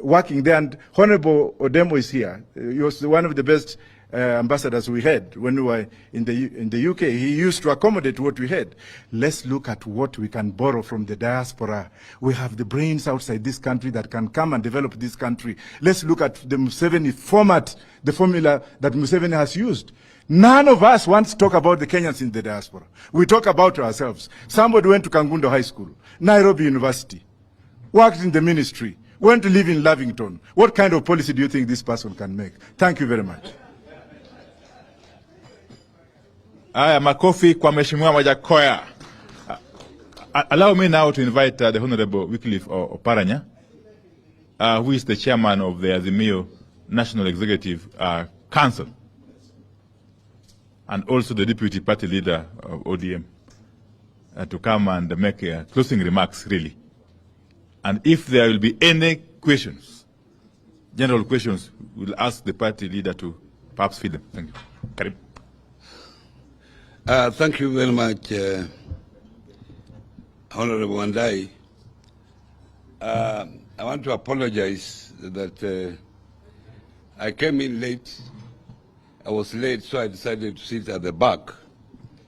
Speaker 12: working there. And Honorable Odemo is here. He was one of the best ambassadors we had when we were in the UK. He used to accommodate what we had. Let's look at what we can borrow from the diaspora. We have the brains outside this country that can come and develop this country. Let's look at the Museveni format, the formula that Museveni has used. None of us wants to talk about the Kenyans in the diaspora. We talk about ourselves. Somebody went to Kangundo High School, Nairobi University, worked in the ministry, went to live in Lavington. What kind of policy do you think this person can make? Thank you very much.
Speaker 7: Aya, makofi kwa Mheshimiwa Wajackoyah. Allow me now to invite the Honorable Wycliffe Oparanya, who is the chairman of the Azimio National Executive Council, and also the deputy party leader of ODM, to come and make closing remarks, really. And if there will be any questions, general questions, we'll ask the party leader to perhaps field them. Thank you. Karim.
Speaker 13: Thank you very much, Honorable Wandai. I want to apologize that I came in late. I was late, so I decided to sit at the back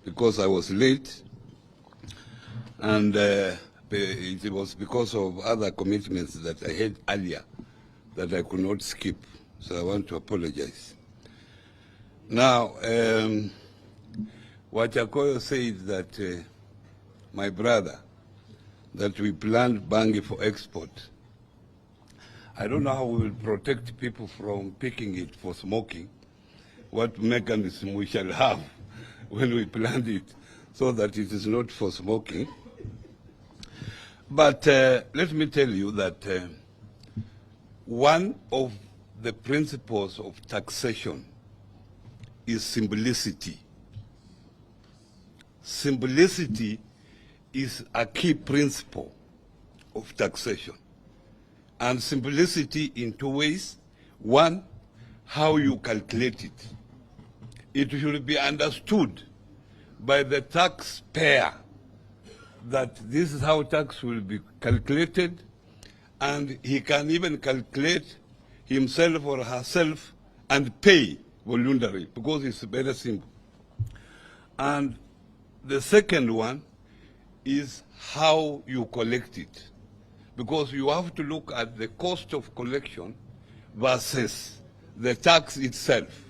Speaker 13: because I was late. And it was because of other commitments that I had earlier that I could not skip. So I want to apologize. Now, Wajackoyah said that my brother, that we planned Bangi for export. I don't know how we will protect people from picking it for smoking, what mechanism we shall have when we planned it so that it is not for smoking. But let me tell you that one of the principles of taxation is simplicity. Simplicity is a key principle of taxation. And simplicity in two ways. One, how you calculate it. It should be understood by the taxpayer that this is how tax will be calculated, and he can even calculate himself or herself and pay voluntarily, because it's very simple. And the second one is how you collect it, because you have to look at the cost of collection versus the tax itself.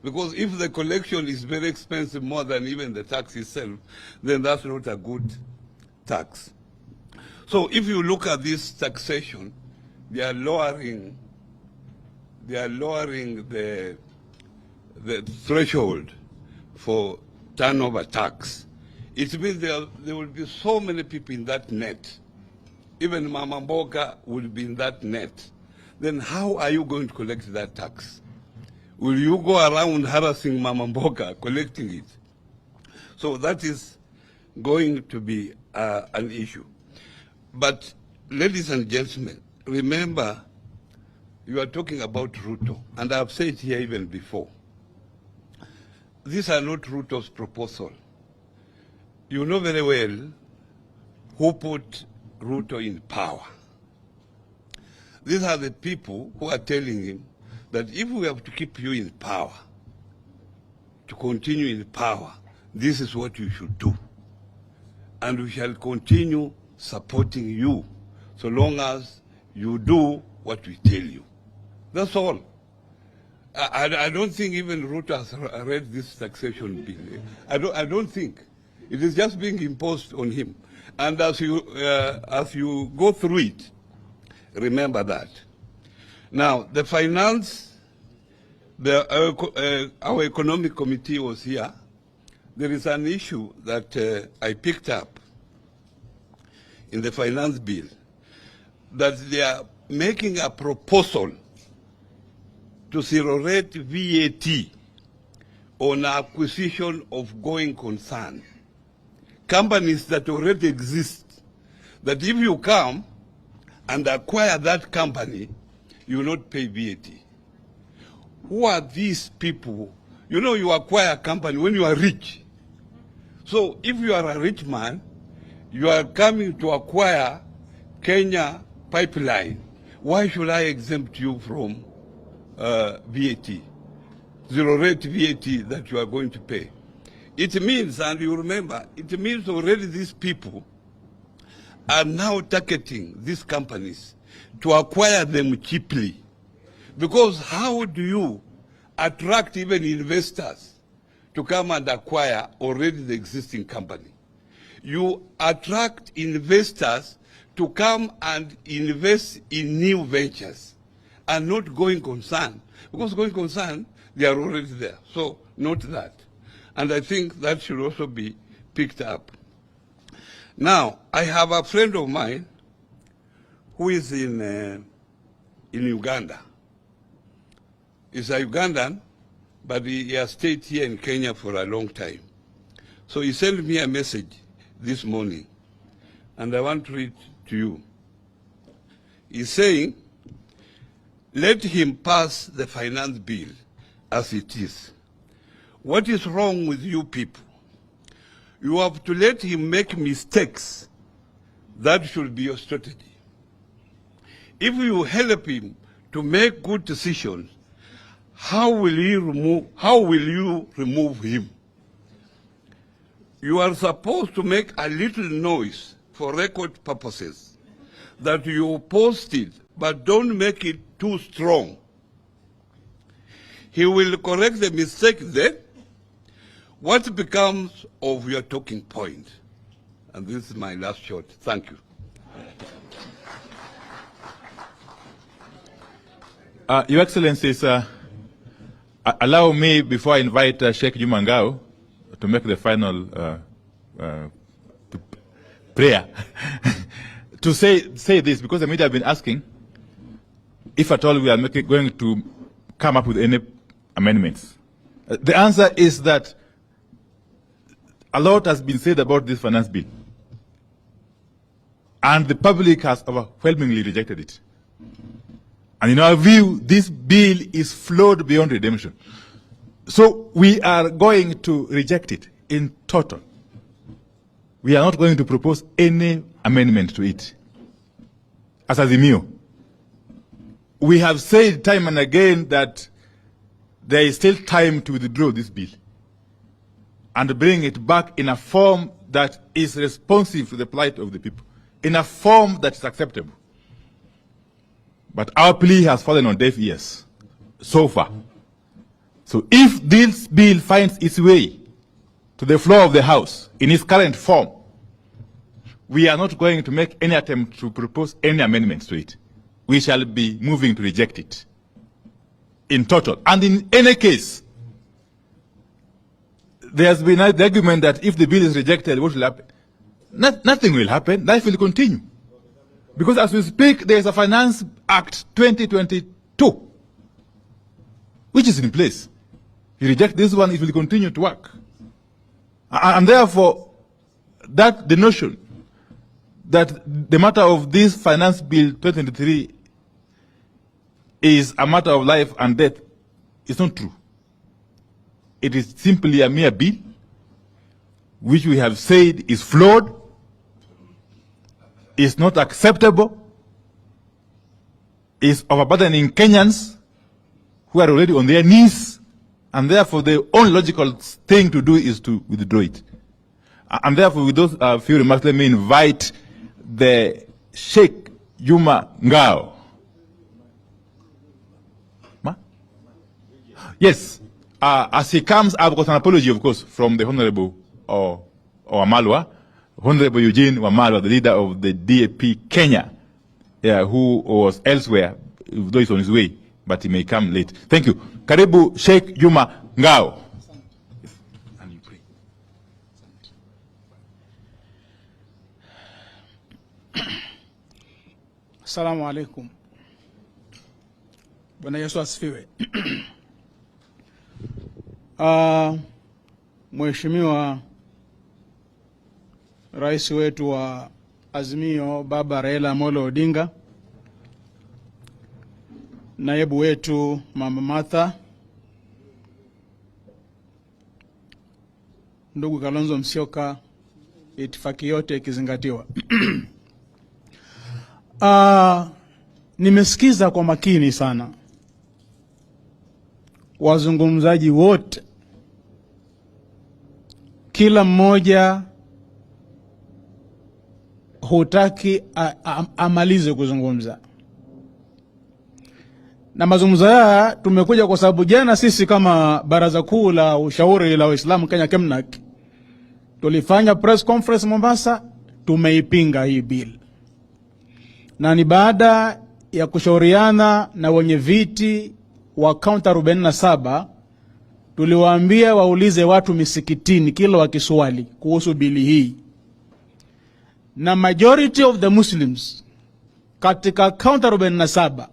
Speaker 13: Because if the collection is very expensive, more than even the tax itself, then that's not a good tax. So if you look at this taxation, they are lowering the threshold for turnover tax. It means there will be so many people in that net. Even Mama Mboga will be in that net. Then how are you going to collect that tax? Will you go around harassing Mama Mboga, collecting it? So that is going to be an issue. But ladies and gentlemen, remember, you are talking about Ruto, and I've said here even before, these are not Ruto's proposal. You know very well who put Ruto in power. These are the people who are telling him that if we have to keep you in power, to continue in power, this is what you should do. And we shall continue supporting you so long as you do what we tell you. That's all. I don't think even Ruto has read this taxation bill. I don't think. It is just being imposed on him. And as you go through it, remember that. Now, the finance, our economic committee was here. There is an issue that I picked up in the finance bill, that they are making a proposal to zero rate VAT on acquisition of going concern. Companies that already exist, that if you come and acquire that company, you will not pay VAT. Who are these people? You know, you acquire a company when you are rich. So if you are a rich man, you are coming to acquire Kenya Pipeline. Why should I exempt you from VAT, zero rate VAT that you are going to pay? It means, and you remember, it means already these people are now targeting these companies to acquire them cheaply. Because how do you attract even investors to come and acquire already the existing company. You attract investors to come and invest in new ventures and not going concern. Because going concern, they are already there. So note that. And I think that should also be picked up. Now, I have a friend of mine who is in Uganda. He's a Ugandan, but he has stayed here in Kenya for a long time. So he sent me a message this morning, and I want to read to you. He's saying, let him pass the finance bill as it is. What is wrong with you people? You have to let him make mistakes. That should be your strategy. If you help him to make good decisions, how will you remove him? You are supposed to make a little noise for record purposes that you opposed it, but don't make it too strong. He will correct the mistake then. What becomes of your talking point? And this is my last shot. Thank you.
Speaker 7: Your Excellencies, allow me, before I invite Sheikh Juma Ngao to make the final prayer, to say this, because the media have been asking if at all we are going to come up with any amendments. The answer is that a lot has been said about this finance bill, and the public has overwhelmingly rejected it. And in our view, this bill is flawed beyond redemption. So we are going to reject it in total. We are not going to propose any amendment to it. As Azimio, we have said time and again that there is still time to withdraw this bill and bring it back in a form that is responsive to the plight of the people, in a form that is acceptable. But our plea has fallen on deaf ears so far. So if this bill finds its way to the floor of the House in its current form, we are not going to make any attempt to propose any amendments to it. We shall be moving to reject it in total. And in any case, there has been the argument that if the bill is rejected, what will happen? Nothing will happen. Life will continue. Because as we speak, there is a Finance Act 2022, which is in place. You reject this one, it will continue to work. And therefore, the notion that the matter of this Finance Bill 2023 is a matter of life and death is not true. It is simply a mere bill, which we have said is flawed, is not acceptable, is overburdening Kenyans who are already on their knees, and therefore the only logical thing to do is to withdraw it. And therefore, with those few remarks, let me invite the Sheikh Juma Ngao. Yes, as he comes, I've got an apology, of course, from the Honorable Wamalwa, Honorable Eugene Wamalwa, the leader of the DAP Kenya, who was elsewhere, though he's on his way, but he may come late. Thank you. Karibu Sheikh Juma Ngao.
Speaker 14: Assalamu alaikum. Bwana Yesu asifiwe. Mheshimiwa Rais wetu wa Azimio Baba Raila Amolo Odinga, naibu wetu Mama Martha, ndugu Kalonzo Musyoka, itifaki yote ikizingatiwa. Nimesikiza kwa makini sana wazungumzaji wote, kila mmoja hutaki amalize kuzungumza, Na mazungumzo haya tumekuja kwa sababu jana sisi kama Baraza Kuu la Ushauri la Waislamu Kenya KEMNAK tulifanya press conference Mombasa, tumeipinga hii bill. Na ni baada ya kushauriana na wenye viti wa kaunti 47 tuliwaambia waulize watu misikitini kila wakiswali kuhusu bili hii. Na majority of the Muslims katika kaunti 47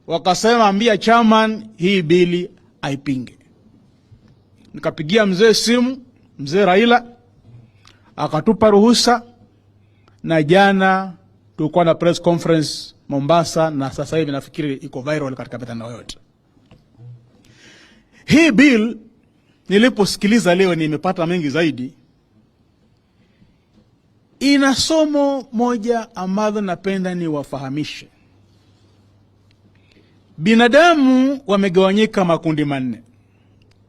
Speaker 14: wakasema ambia chairman hii bili aipinge. Nikapigia mzee simu, mzee Raila akatupa ruhusa, na jana tulikuwa na press conference Mombasa, na sasa hivi nafikiri iko viral katika mitandao yote. Hii bill niliposikiliza leo nimepata mengi zaidi. Ina somo moja ambalo napenda niwafahamishe. Binadamu wamegawanyika makundi manne,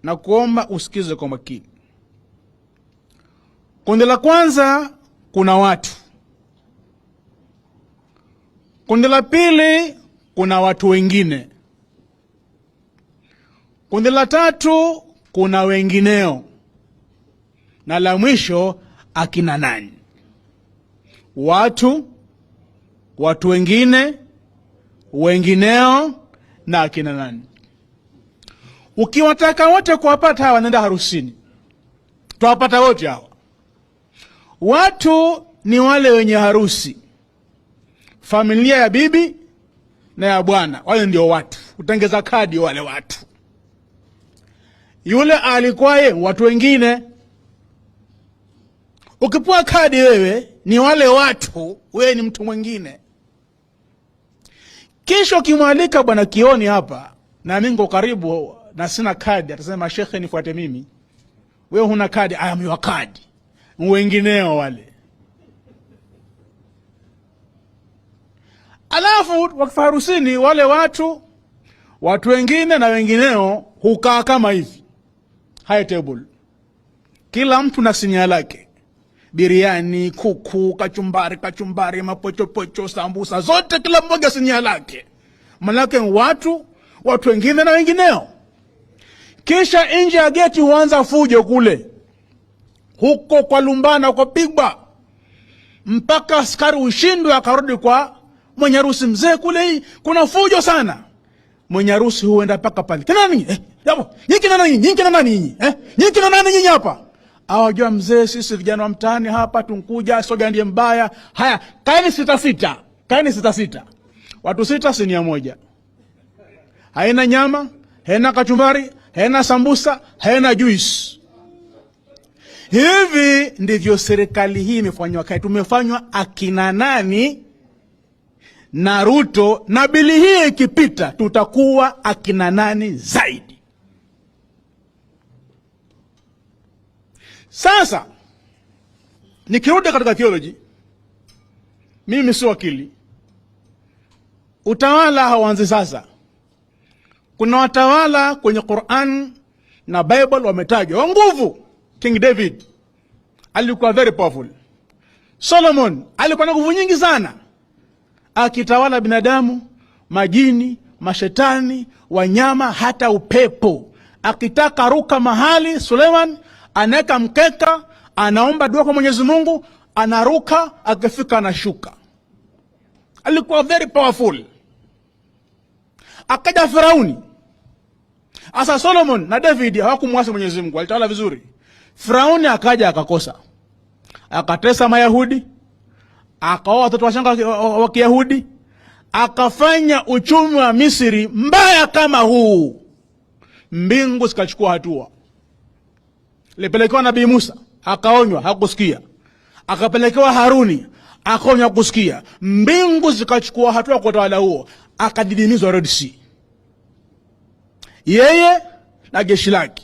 Speaker 14: na kuomba usikize kwa makini. Kundi la kwanza kuna watu. Kundi la pili kuna watu wengine. Kundi la tatu kuna wengineo. Na la mwisho akina nani? Watu, watu wengine, wengineo na akina nani. Ukiwataka wote kuwapata hawa, nenda harusini, tuwapata wote hawa. Watu ni wale wenye harusi, familia ya bibi na ya bwana, wale ndio watu. Utengeza kadi wale watu. Yule alikuwa watu wengine. Ukipewa kadi wewe ni wale watu, wewe ni mtu mwingine. Kisha kimwalika bwana Kioni hapa, na mimi niko karibu na sina kadi, atasema shekhe nifuate mimi. Wewe huna kadi, I am your card. Wengineo wale. Alafu wakifarusini wale watu, watu wengine na wengineo hukaa kama hivi. High table. Kila mtu na sinia lake. Biriani, kuku, kachumbari, mapochopocho, sambusa, zote kila mmoja sinia lake. Manake watu wengine na wengineo. Kisha nje ya geti huanza fujo kule. Huko kwa lumbana, kwa pigwa. Mpaka askari ushindwe akarudi kwa mwenye harusi. Mzee kule kuna fujo sana. Mwenye harusi huenda paka pale. Kina nani? Yapo. Nyinyi kina nani? Nyinyi kina nani nyinyi? Nyinyi kina nani nyinyi hapa? Awajua mzee, sisi vijana wa mtaani hapa tunkuja, soga ndiye mbaya. Haya, kaeni sita. Kaeni sita. Watu 6 sinia moja. Haina nyama, haina kachumbari, haina sambusa, haina juice. Hivi ndivyo serikali hii imefanywa. Tumefanywa akina nani na Ruto, na bili hii ikipita tutakuwa akina nani zaidi. Sasa nikirudi katika theology, mimi si wakili. Utawala hawanzi sasa. Kuna watawala kwenye Qur'an na Bible wametajwa wa nguvu. King David alikuwa very powerful. Solomon alikuwa na nguvu nyingi sana, akitawala binadamu, majini, mashetani, wanyama, hata upepo. Akitaka ruka mahali, Suleiman anaweka mkeka, anaomba dua kwa Mwenyezi Mungu, anaruka, akifika anashuka. Alikuwa very powerful. Akaja Firauni. Asa Solomon na David hawakumwasi Mwenyezi Mungu, alitawala vizuri. Firauni akaja akakosa. Akatesa Mayahudi, akaoa watoto wachanga wa Kiyahudi, akafanya uchumi wa Misri mbaya kama huu. Mbingu zikachukua hatua. Lipelekewa Nabii Musa, akaonywa, hakusikia. Akapelekewa Haruni, akaonywa, hakusikia. Mbingu zikachukua hatua kwa utawala huo, akadidimizwa Red Sea. Yeye na jeshi lake.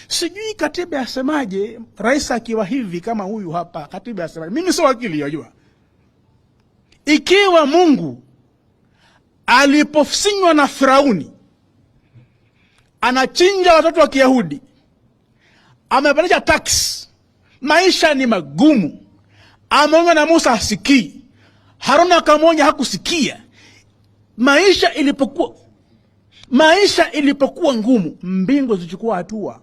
Speaker 14: Sijui katiba yasemaje, rais akiwa hivi kama huyu hapa, katiba yasemaje? Mimi si wakili, yajua. Ikiwa Mungu alipofsinywa na Firauni anachinja watoto wa Kiyahudi, amepandisha tax, maisha ni magumu, ameonywa na Musa hasikii, Haruna akamwonya hakusikia, maisha ilipokuwa Maisha ilipokuwa ngumu, mbingu zichukua hatua.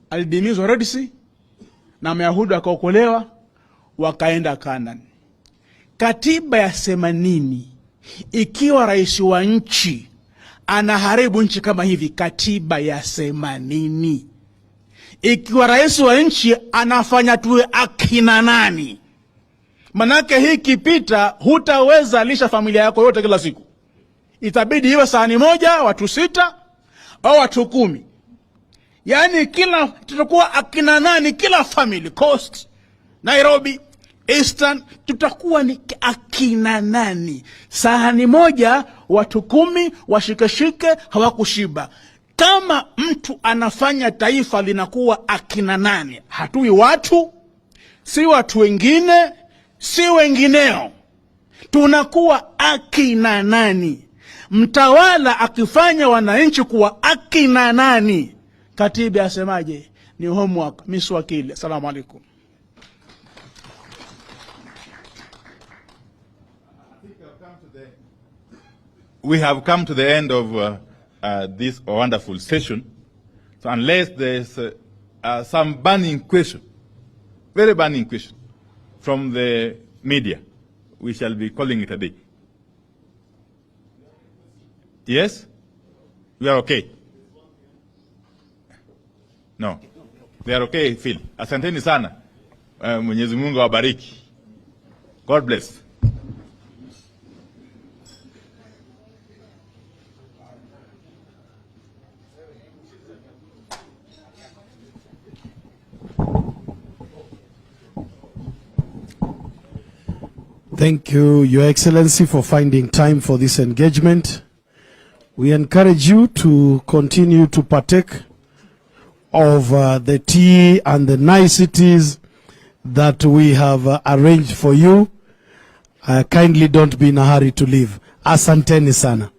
Speaker 14: Alidimizwa Red Sea na Mayahudi wakaokolewa wakaenda Kanani. Katiba ya 80, ikiwa rais wa nchi anaharibu nchi kama hivi, katiba ya 80, ikiwa rais wa nchi anafanya tuwe akina nani? Manake hii kipita, hutaweza lisha familia yako yote kila siku. Itabidi iwe sahani moja, watu 6 au watu 10. Yani kila tutakuwa akina nani, kila family, Coast, Nairobi, Eastern, tutakuwa ni akina nani? Sahani moja, watu 10 washikeshike, hawakushiba. Kama mtu anafanya taifa linakuwa akina nani, hatui watu, si watu wengine, si wengineo, tunakuwa akina nani? Mtawala akifanya wananchi kuwa akina nani, katiba yasemaje? Ni homework. Mimi si wakili. Asalamu alaykum.
Speaker 7: We have come to the end of this wonderful session. So unless there's some burning question, very burning question from the media, we shall be calling it a day. Yes? We are okay? No. They are okay, Phil. Asanteni sana. Mwenyezi Mungu awabariki. God bless.
Speaker 15: Thank you, Your Excellency, for finding time for this engagement. We encourage you to continue to partake of the tea and the niceties that we have arranged for you. Kindly don't be in a hurry to leave. Asanteni sana.